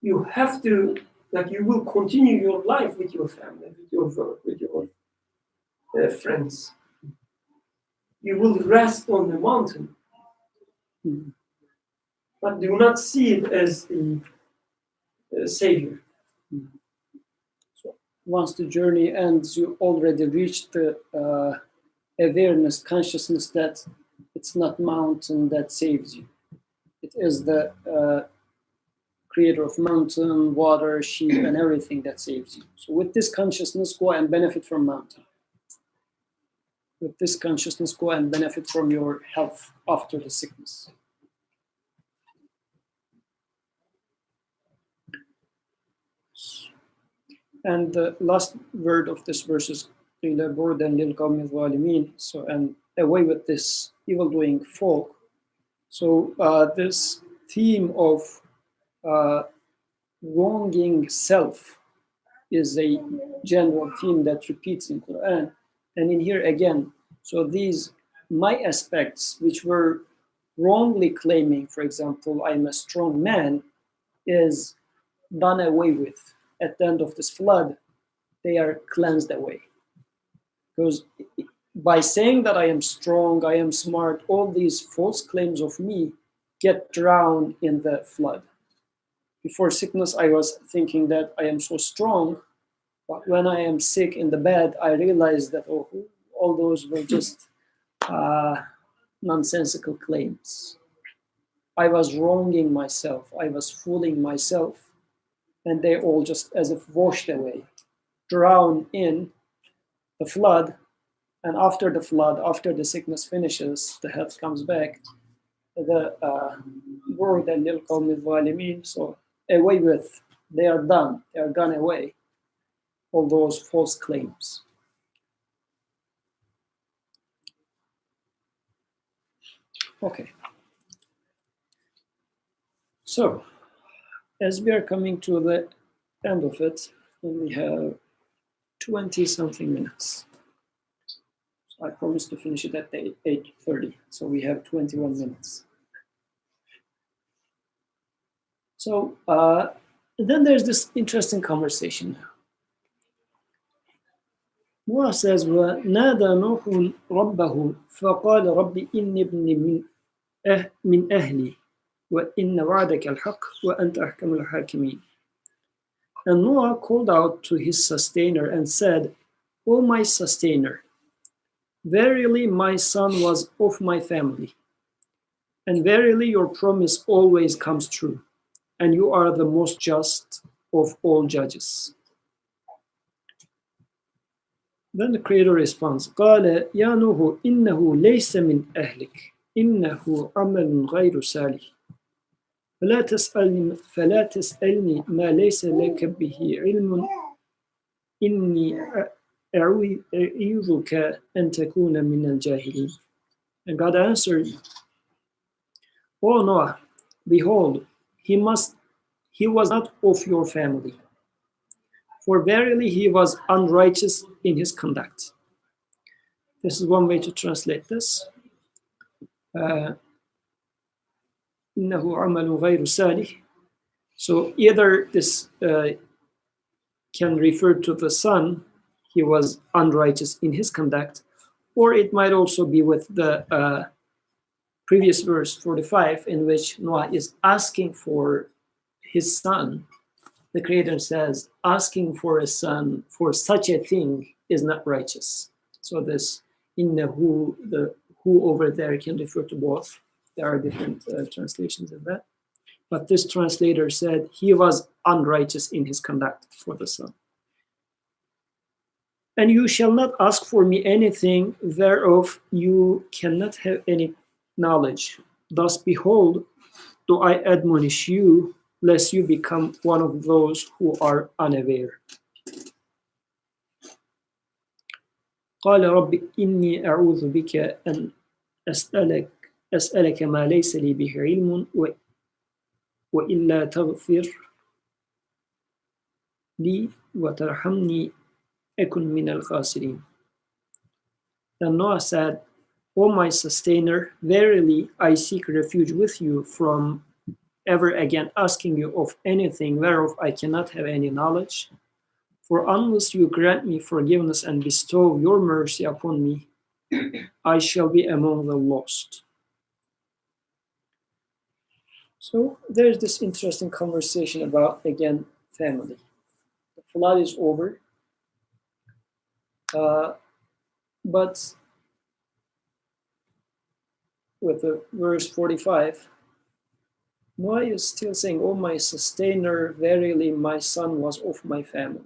You have to, like, you will continue your life with your family, with your work, with your friends. You will rest on the mountain, but do not see it as the savior. So once the journey ends, you already reached the awareness, consciousness that it's not mountain that saves you. It is the creator of mountain, water, sheep, and everything that saves you. So with this consciousness, go and benefit from mountain. With this consciousness, go and benefit from your health after the sickness. And the last word of this verse is so, and away with this evil-doing folk. So this theme of wronging self is a general theme that repeats in Quran. And in here again, so these my aspects, which were wrongly claiming, for example, I'm a strong man, is done away with. At the end of this flood, they are cleansed away. Because by saying that I am strong, I am smart, all these false claims of me get drowned in the flood. Before sickness, I was thinking that I am so strong, but when I am sick in the bed, I realized that all those were just nonsensical claims. I was wronging myself, I was fooling myself, and they all just as if washed away, drowned in the flood. And after the flood, after the sickness finishes, the health comes back, the word and lil so away with, they are done, they are gone away, all those false claims. Okay. So, as we are coming to the end of it, and we have 20-something minutes. So I promised to finish it at 8:30, so we have 21 minutes. So then there's this interesting conversation. Noah says, وَنَادَى نُوحٌ رَبَّهُ فَقَالَ رَبِّ إِنِّ ابْنِ مِنْ أَهْلِي وإن وعدك الحق وأنت أحكم الحاكمين. And Noah called out to his sustainer and said, O my sustainer, verily my son was of my family, and verily your promise always comes true, and you are the most just of all judges. Then the Creator responds, قال يا نوح إنه ليس من أهلك إنه عمل غير صالح فلا تسألني ما ليس لك به علم إني أعوذك أن تكون من الجاهلين. And God answered, O Noah, behold, he was not of your family, for verily he was unrighteous in his conduct. This is one way to translate this. إنه عمل غير صالح. So either this can refer to the son, he was unrighteous in his conduct, or it might also be with the previous verse 45, in which Noah is asking for his son. The Creator says, asking for a son for such a thing is not righteous. So this innahu, the who over there can refer to both. There are different translations of that. But this translator said he was unrighteous in his conduct for the son. And you shall not ask for me anything whereof you cannot have any knowledge. Thus, behold, do I admonish you, lest you become one of those who are unaware. قال رب إني أعوذ بك أن أسألك ما ليس لي به علم وإلا تغفر لي وترحمني أكن من الخاسرين. Then Noah said, O my sustainer, verily I seek refuge with you from ever again asking you of anything whereof I cannot have any knowledge. For unless you grant me forgiveness and bestow your mercy upon me, I shall be among the lost. So there's this interesting conversation about, again, family. The flood is over, but with the verse 45, Noah is still saying, O my sustainer, verily my son was of my family.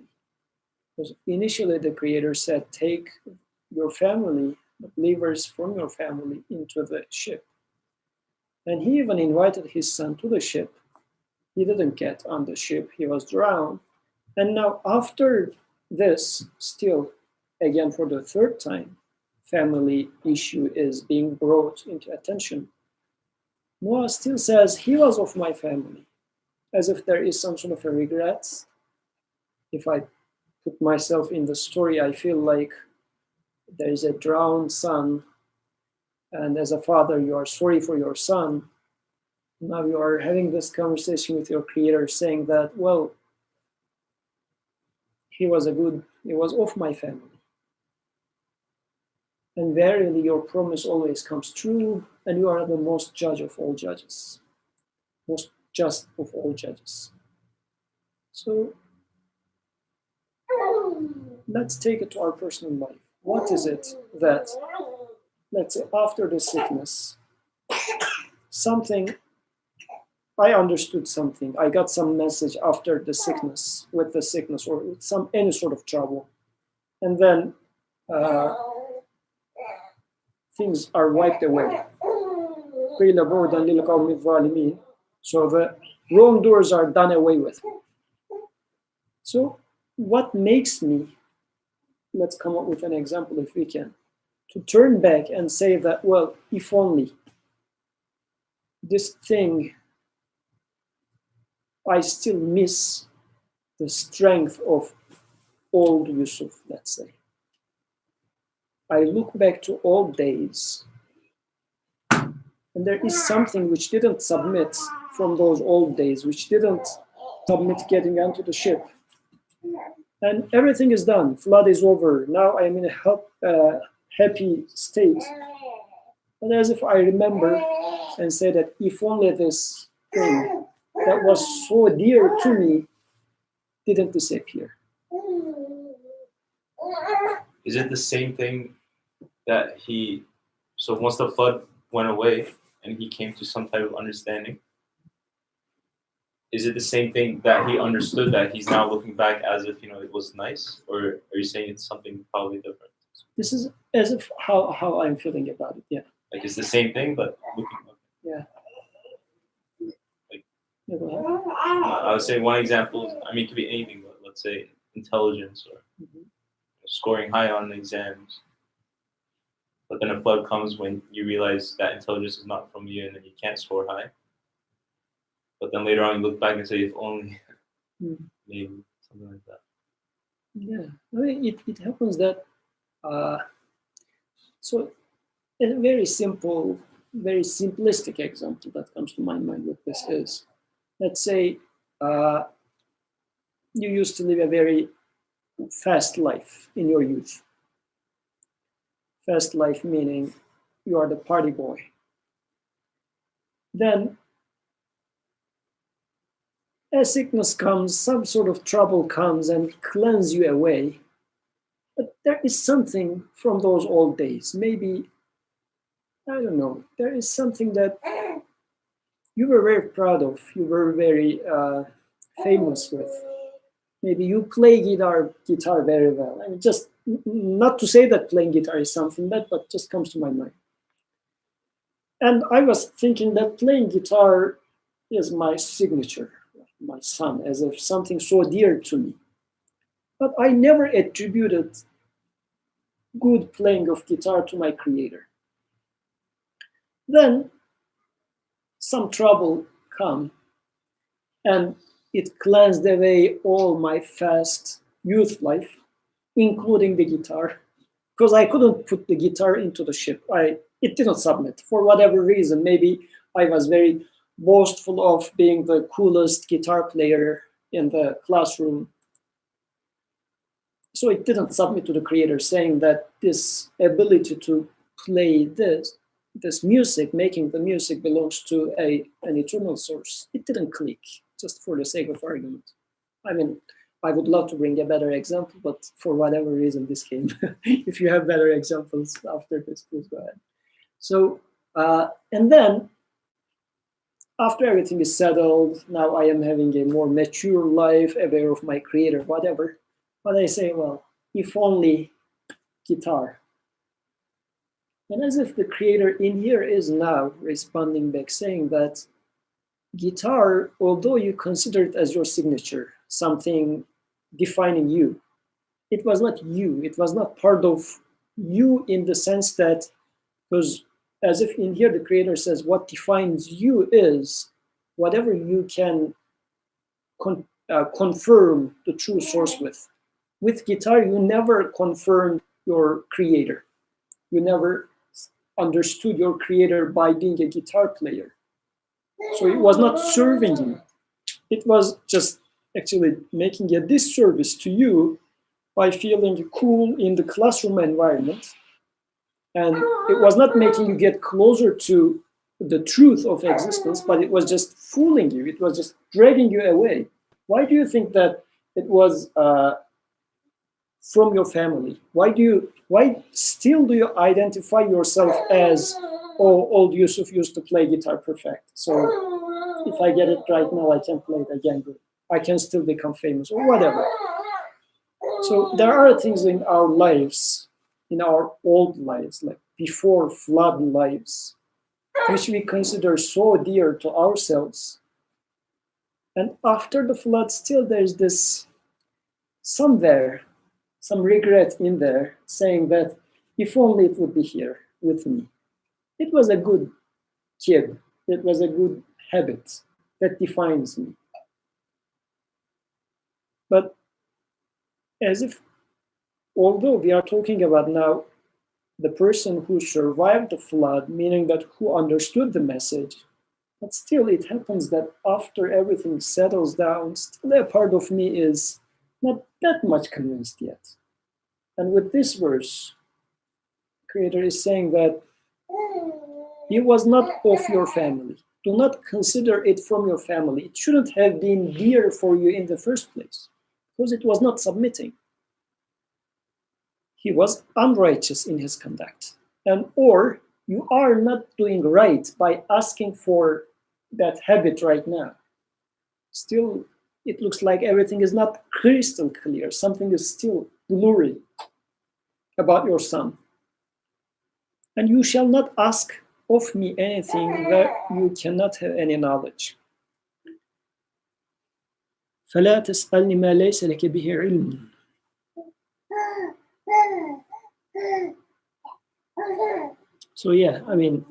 Because initially the Creator said, take your family, the believers from your family, into the ship. And he even invited his son to the ship. He didn't get on the ship, he was drowned. And now after this, still, again for the third time, family issue is being brought into attention. Noah still says, he was of my family, as if there is some sort of a regret. If I put myself in the story, I feel like there is a drowned son, and as a father, you are sorry for your son. Now you are having this conversation with your Creator saying that, well, he was of my family. And verily your promise always comes true, and you are the most judge of all judges, most just of all judges. So let's take it to our personal life. What is it that, let's say, after the sickness, I understood something, I got some message after the sickness, with the sickness or with any sort of trouble, and then things are wiped away. So the wrongdoers are done away with. So what makes me, let's come up with an example if we can, to turn back and say that, well, if only this thing, I still miss the strength of old Yusuf, let's say. I look back to old days, and there is something which didn't submit from those old days, which didn't submit getting onto the ship. And everything is done. Flood is over. Now I am in a happy state. And as if I remember and say that if only this thing that was so dear to me didn't disappear. Is it the same thing that so once the flood went away and he came to some type of understanding, is it the same thing that he understood that he's now looking back as if, it was nice? Or are you saying it's something probably different? This is as if how I'm feeling about it. Yeah. Like it's the same thing, but looking up. Yeah. Like, Yeah, go ahead. I would say one example, it could be anything, but let's say intelligence or scoring high on exams. But then a flood comes when you realize that intelligence is not from you and then you can't score high. But then later on you look back and say, if only, maybe, something like that. Yeah, it happens that, so a very simple, very simplistic example that comes to my mind with this is, let's say you used to live a very fast life in your youth. Fast life meaning you are the party boy. Then a sickness comes, some sort of trouble comes and cleanse you away. But there is something from those old days. Maybe, I don't know, there is something that you were very proud of, you were very famous with. Maybe you play guitar very well. Just not to say that playing guitar is something bad, but just comes to my mind. And I was thinking that playing guitar is my signature, my son, as if something so dear to me. But I never attributed good playing of guitar to my creator. Then some trouble come and it cleansed away all my fast youth life, including the guitar, because I couldn't put the guitar into the ship. It didn't submit for whatever reason. Maybe I was very boastful of being the coolest guitar player in the classroom. So it didn't submit to the creator, saying that this ability to play this music, making the music, belongs to an eternal source. It didn't click, just for the sake of argument. I would love to bring a better example, but for whatever reason this came. If you have better examples after this, please go ahead. So, and then after everything is settled, now I am having a more mature life, aware of my creator, whatever. But I say, well, if only guitar. And as if the creator in here is now responding back, saying that guitar, although you consider it as your signature, something defining you, it was not you. It was not part of you in the sense that, because as if in here the creator says what defines you is whatever you can confirm the true source with. With guitar, you never confirmed your creator. You never understood your creator by being a guitar player. So it was not serving you. It was just actually making a disservice to you by feeling cool in the classroom environment. And it was not making you get closer to the truth of existence, but it was just fooling you. It was just dragging you away. Why do you think that it was from your family? Why still do you identify yourself as, oh, old Yusuf used to play guitar perfect, so if I get it right now, I can play it again good. I can still become famous, or whatever. So there are things in our lives, in our old lives, like before flood lives, which we consider so dear to ourselves. And after the flood, still there's this somewhere, some regret in there, saying that if only it would be here with me. It was a good kid. It was a good habit that defines me. But as if, although we are talking about now the person who survived the flood, meaning that who understood the message, but still it happens that after everything settles down, still a part of me is not that much convinced yet. And with this verse, the Creator is saying that he was not of your family. do not consider it from your family. It shouldn't have been dear for you in the first place, because it was not submitting. He was unrighteous in his conduct. And or you are not doing right by asking for that habit right now. Still, it looks like everything is not crystal clear. Something is still blurry about your son. And you shall not ask of me anything where you cannot have any knowledge. فلا تسألني ما ليس لك به علم. So yeah, I mean,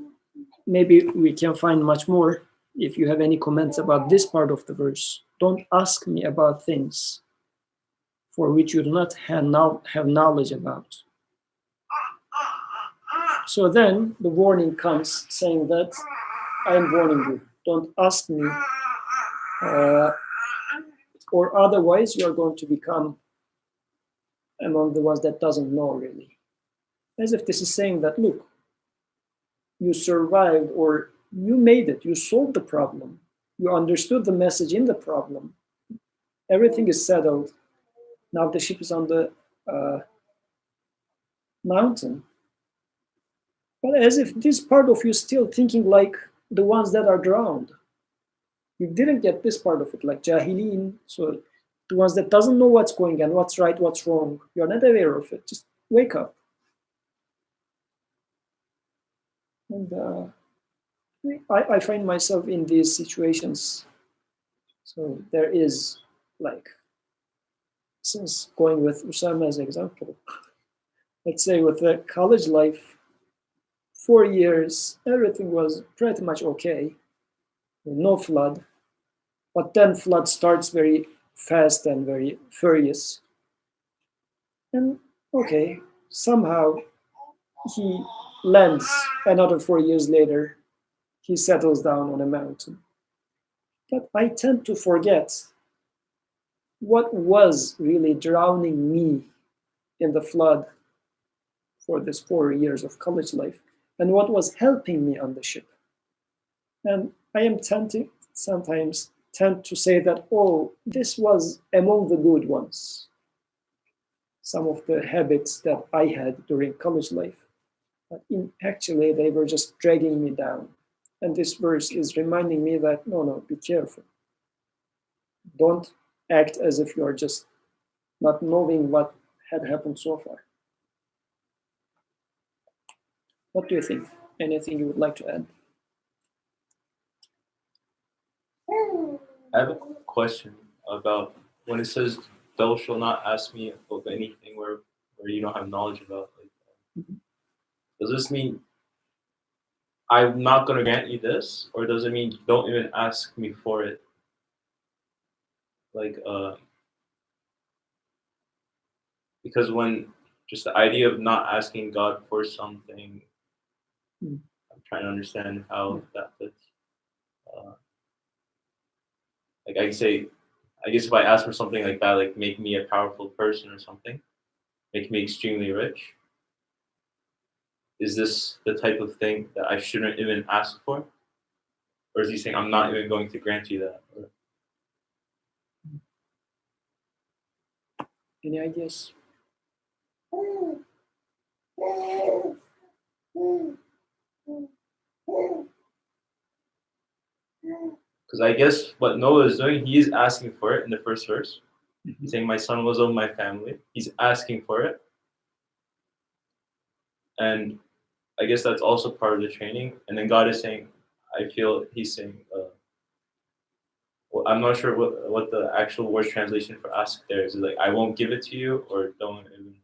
maybe we can find much more. If you have any comments about this part of the verse, don't ask me about things for which you do not have knowledge about. So then the warning comes saying that I'm warning you, don't ask me, or otherwise you are going to become among the ones that doesn't know really. As if this is saying that, look, you survived or you made it, you solved the problem, you understood the message in the problem, everything is settled, now the ship is on the mountain. But as if this part of you still thinking like the ones that are drowned. You didn't get this part of it, like jahilin, so the ones that doesn't know what's going on, what's right, what's wrong, you're not aware of it, just wake up. And I find myself in these situations. So there is, like, since going with Usama as an example, let's say with the college life, 4 years, everything was pretty much okay, no flood. But then flood starts very fast and very furious. And okay, somehow he lands another 4 years later, he settles down on a mountain. But I tend to forget what was really drowning me in the flood for this 4 years of college life and what was helping me on the ship. And I am sometimes tend to say that, oh, this was among the good ones. Some of the habits that I had during college life. But actually, they were just dragging me down. And this verse is reminding me that, no, be careful. Don't act as if you're just not knowing what had happened so far. What do you think? Anything you would like to add? I have a question about when it says, "Thou shalt not ask me of anything where you don't have knowledge about." Like, does this mean I'm not going to grant you this, or does it mean don't even ask me for it? Like, because when just the idea of not asking God for something, I'm trying to understand how that fits. Like I say, I guess if I ask for something like that, like make me a powerful person or something, make me extremely rich, is this the type of thing that I shouldn't even ask for? Or is he saying I'm not even going to grant you that? Any ideas? Because I guess what Noah is doing, he is asking for it in the first verse. He's saying, my son was of my family. He's asking for it. And I guess that's also part of the training. And then God is saying, I feel he's saying, well, I'm not sure what the actual word translation for ask there is. Is it like, I won't give it to you, or don't even.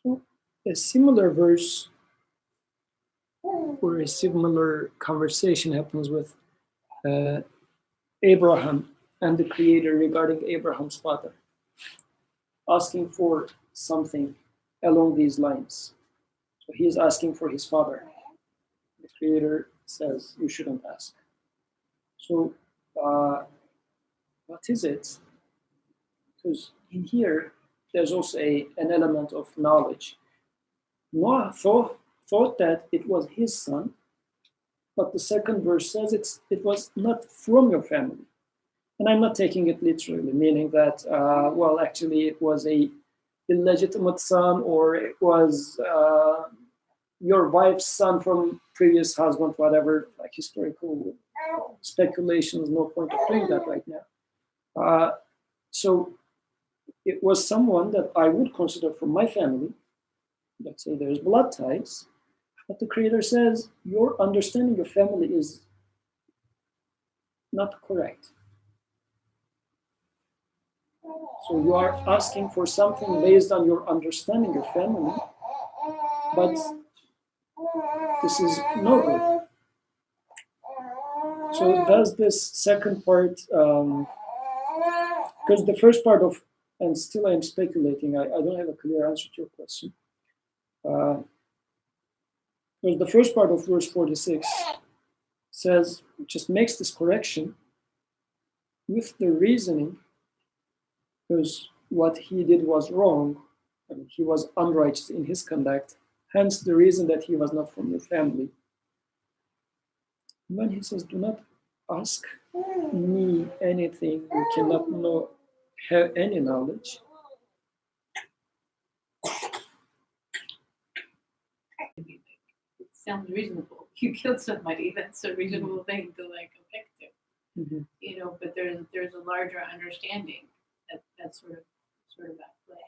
So a similar verse or a similar conversation happens with Abraham and the Creator regarding Abraham's father, asking for something along these lines. So he is asking for his father. The Creator says you shouldn't ask. So what is it? Because in here, there's also an element of knowledge. Noah thought that it was his son, but the second verse says it was not from your family. And I'm not taking it literally, meaning that, well, actually it was a illegitimate son, or it was your wife's son from previous husband, whatever, like historical speculations, no point of doing that right now. So it was someone that I would consider from my family. Let's say there's blood ties, but the Creator says your understanding of family is not correct. So you are asking for something based on your understanding of family, but this is no good. So does this second part, because the first part of, and still I'm speculating, I don't have a clear answer to your question. Because the first part of verse 46 says, just makes this correction with the reasoning, because what he did was wrong. I mean, he was unrighteous in his conduct, hence the reason that he was not from your family. When he says, do not ask me anything, you cannot have any knowledge. It sounds reasonable. You killed somebody. That's a reasonable thing to like object to. Mm-hmm. You know, but there's a larger understanding that's sort of at play.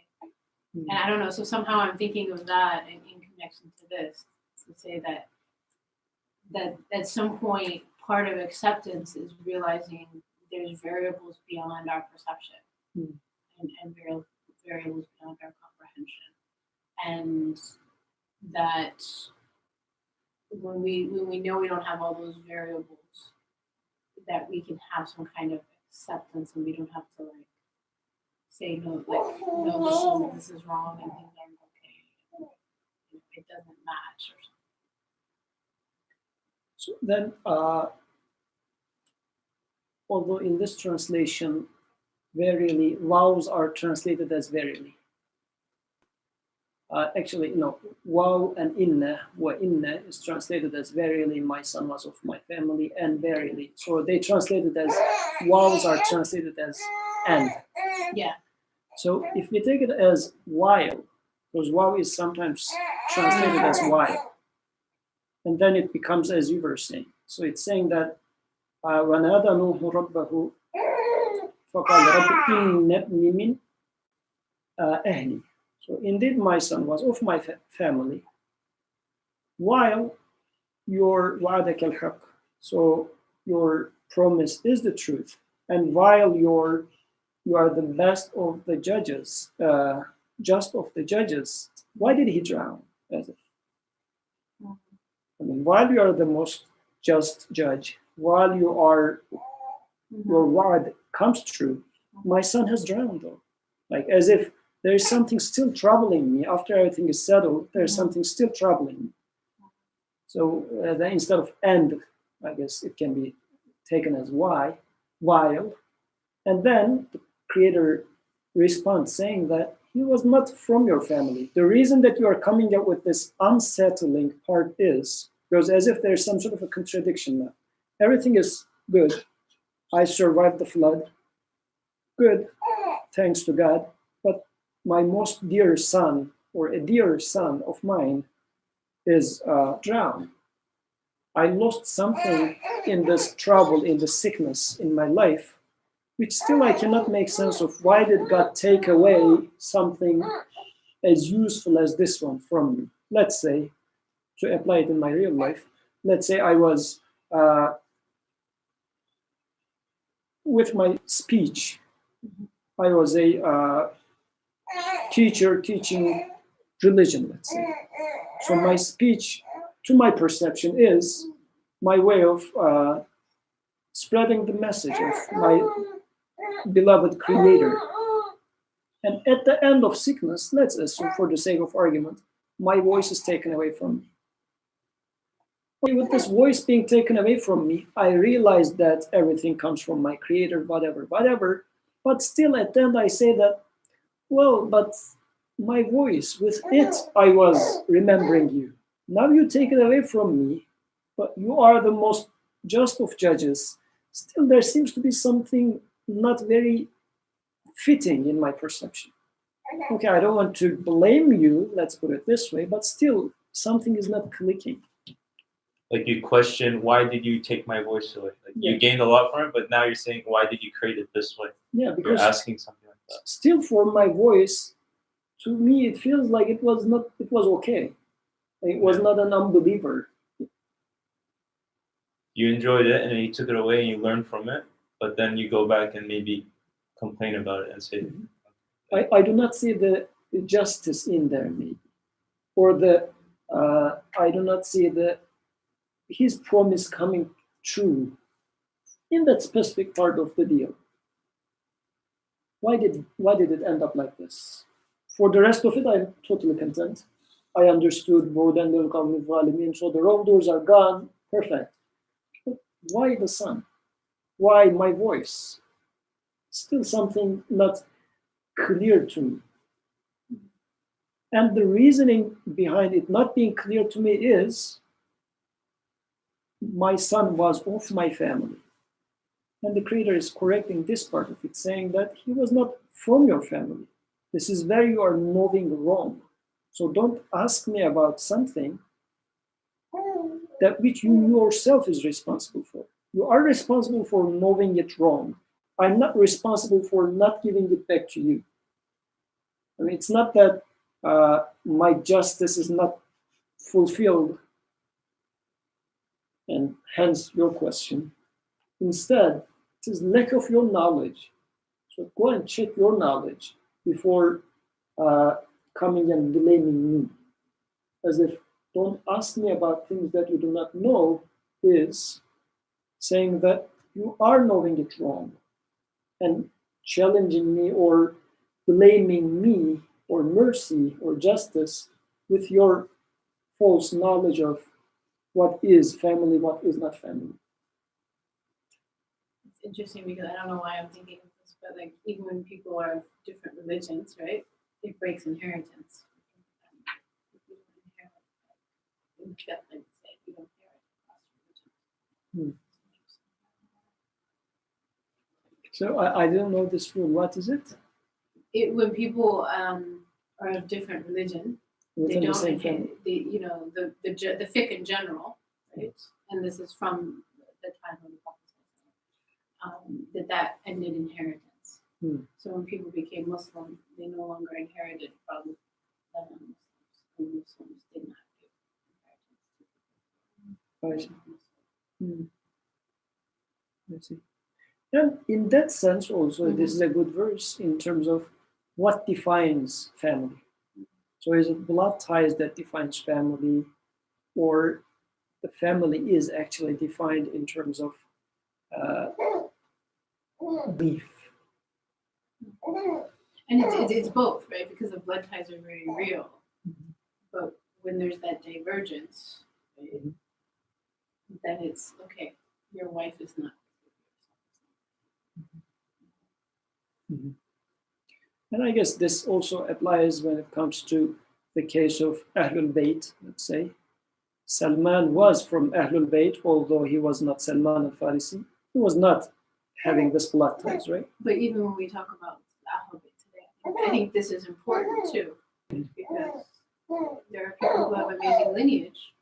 Mm-hmm. And I don't know. So somehow I'm thinking of that in connection to this, to say that at some point part of acceptance is realizing there's variables beyond our perception, and variables beyond our comprehension, and that when we know we don't have all those variables, that we can have some kind of acceptance, and we don't have to like say no, like no, this is wrong and things aren't okay. It doesn't match or something. So then, although in this translation, verily, vows are translated as verily. Actually, no, wow and inna, wa inna is translated as verily, my son was of my family, and verily. So they translated as, vows are translated as and. Yeah. So if we take it as while, because wow is sometimes translated as while, and then it becomes as you were saying. So it's saying that وَنَادَى نُوحٌ رَبَّهُ فَقَالَ رَبِّ إِنَّ ابْنِي مِنْ أَهْلِي. So indeed my son was of my family, while your وَعَدَكَ الْحَقِّ, so your promise is the truth, and while you are the best of the judges, just of the judges, why did he drown? I mean, while you are the most just judge, while you are, your word comes true, my son has drowned though. Like as if there is something still troubling me. After everything is settled, there's something still troubling me. So then instead of and, I guess it can be taken as why, while. And then the Creator responds saying that he was not from your family. The reason that you are coming up with this unsettling part is, because as if there's some sort of a contradiction now. Everything is good. I survived the flood. Good, thanks to God. But my most dear son, or a dear son of mine, is drowned. I lost something in this trouble, in the sickness in my life, which still I cannot make sense of. Why did God take away something as useful as this one from me? Let's say, to apply it in my real life, let's say I was with my speech, I was a teacher teaching religion, let's say. So my speech, to my perception, is my way of spreading the message of my beloved Creator. And at the end of sickness, let's assume for the sake of argument, my voice is taken away from me. With this voice being taken away from me, I realized that everything comes from my Creator, whatever. But still at the end I say that, Well, but my voice, with it, I was remembering you. Now you take it away from me, but you are the most just of judges. Still, there seems to be something not very fitting in my perception. Okay, I don't want to blame you, let's put it this way, but still, something is not clicking. Like you question, why did you take my voice away? Like Yeah. you gained a lot from it, but now you're saying, why did you create it this way? Yeah, You're because asking something like that. still for my voice, to me, it feels like it was okay. It was Yeah. not an unbeliever. You enjoyed it and then you took it away and you learned from it, but then you go back and maybe complain about it and say, I do not see the justice in there, maybe, or I do not see his promise coming true in that specific part of the deal. Why did it end up like this? For the rest of it, I'm totally content. I understood so the wrongdoers are gone. Perfect. But why the sun? Why my voice? Still something not clear to me. And the reasoning behind it not being clear to me is my son was of my family. And the creator is correcting this part of it, saying that he was not from your family. This is where you are knowing wrong. So don't ask me about something that which you yourself is responsible for. You are responsible for knowing it wrong. I'm not responsible for not giving it back to you. I mean, it's not that my justice is not fulfilled, and hence your question. Instead, it is lack of your knowledge. So go and check your knowledge before coming and blaming me. As if, don't ask me about things that you do not know, is saying that you are knowing it wrong and challenging me or blaming me or mercy or justice with your false knowledge of what is family, what is not family. It's interesting because I don't know why I'm thinking of this, but like even when people are of different religions, right? It breaks inheritance. If you don't inherit, like, say, you don't inherit across religions. So I don't know this rule. What is it? When people are of different religion, they Within the don't same inherit. family. The fiqh in general, right? And this is from the time of the Prophet, that ended inheritance. So when people became Muslim, they no longer inherited from non-Muslims. And Muslims did not give inheritance. I see. And in that sense, also, this is a good verse in terms of what defines family. So is it blood ties that defines family, or the family is actually defined in terms of belief? And it's both, right? Because the blood ties are very real. But when there's that divergence, right, then it's okay, your wife is not. And I guess this also applies when it comes to the case of Ahlul Bayt, let's say. Salman was from Ahlul Bayt, although he was not Salman al-Farisi. He was not having this blood ties, right? But even when we talk about Ahlul Bayt today, I think this is important too, because there are people who have amazing lineage,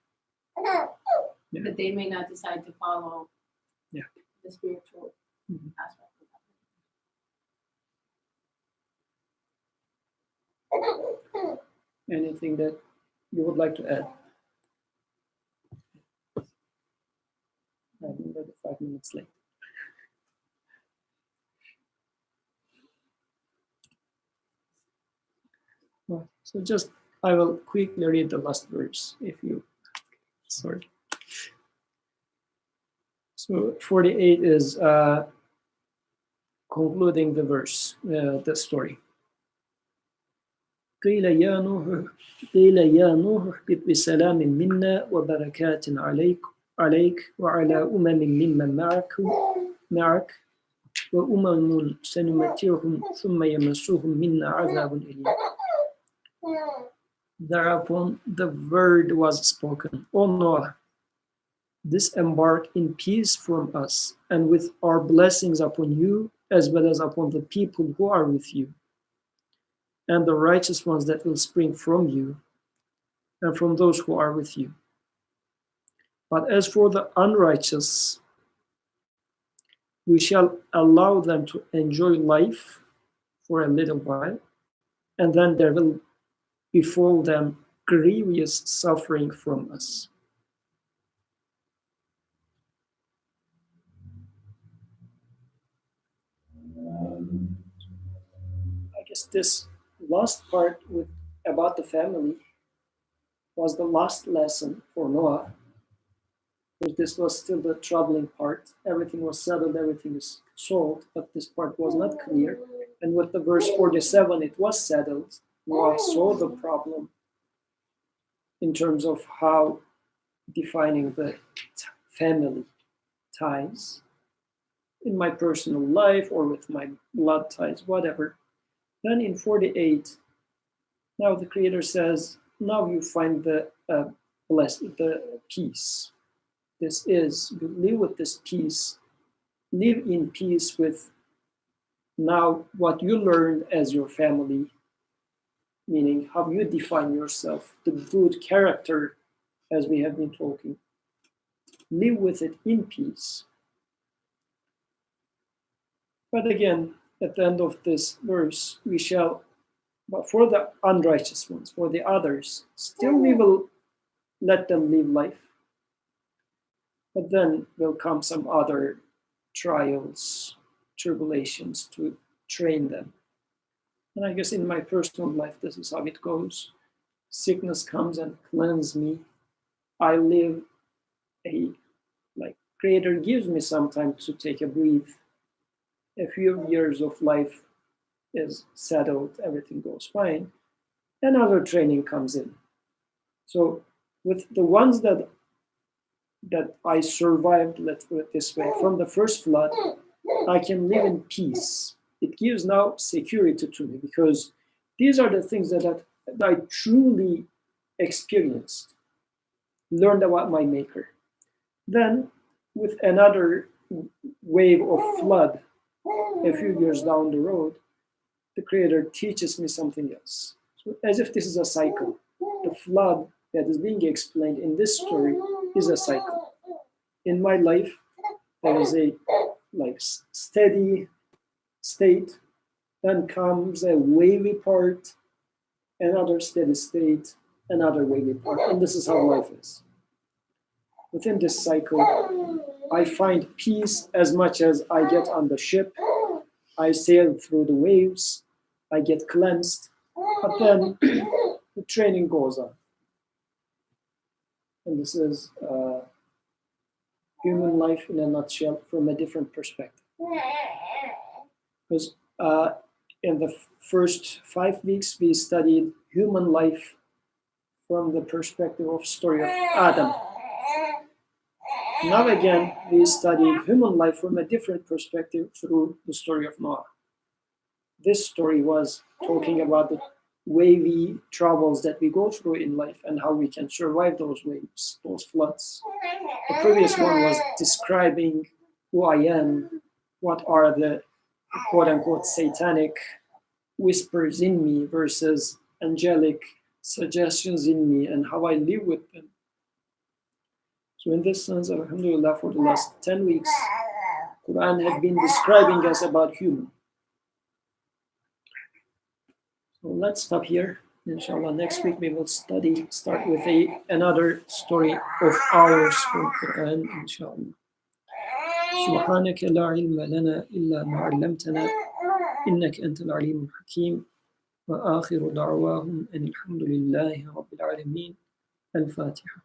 but they may not decide to follow the spiritual aspect of that. Anything that you would like to add? I'm already 5 minutes late. Well, so just, I will quickly read the last verse if you, sorry. So 48 is concluding the verse, the story. قيل يا نوح اهبط بسلام منا وبركات عليك وعلى أمم ممن معك وأمم سنمتعهم ثم يمسهم منا عذاب أليم. Thereupon the word was spoken, O Noah, disembark in peace from us, and with our blessings upon you, as well as upon the people who are with you, and the righteous ones that will spring from you, and from those who are with you. But as for the unrighteous, we shall allow them to enjoy life for a little while, and then there will befall them grievous suffering from us. I guess this last part about the family was the last lesson for Noah, because this was still the troubling part. Everything was settled, everything is solved, but this part was not clear. And with the verse 47, it was settled. Noah saw the problem in terms of how defining the family ties in my personal life or with my blood ties, whatever. Then in 48, now the Creator says, now you find the peace. This is, you live with this peace, live in peace with now what you learned as your family, meaning how you define yourself, the good character, as we have been talking. Live with it in peace. But again, at the end of this verse, we shall, but for the unrighteous ones, for the others, still we will let them live life. But then will come some other trials, tribulations to train them. And I guess in my personal life, this is how it goes. Sickness comes and cleanses me. I live Creator gives me some time to take a breath. A few years of life is settled, everything goes fine. Another training comes in. So with the ones that I survived, let's put it this way, from the first flood, I can live in peace. It gives now security to me because these are the things that I truly experienced, learned about my Maker. Then, with another wave of flood, a few years down the road, the Creator teaches me something else. So as if this is a cycle. The flood that is being explained in this story is a cycle. In my life, there is a steady state, then comes a wavy part, another steady state, another wavy part, and this is how life is. Within this cycle, I find peace as much as I get on the ship, I sail through the waves, I get cleansed, but then the training goes on. And this is human life in a nutshell from a different perspective. Because in the first 5 weeks, we studied human life from the perspective of story of Adam. Now again, we studied human life from a different perspective through the story of Noah. This story was talking about the wavy troubles that we go through in life and how we can survive those waves, those floods. The previous one was describing who I am, what are the quote-unquote satanic whispers in me versus angelic suggestions in me and how I live with them. So in this sense, alhamdulillah, for the last 10 weeks, Quran had been describing us about human. So let's stop here. Inshallah, next week we will start with another story of ours from Quran, inshallah. سبحانك لا علم لنا إلا ما علمتنا إنك أنت العليم الحكيم وآخر دعواهم أن الحمد لله رب العالمين. الفاتحة.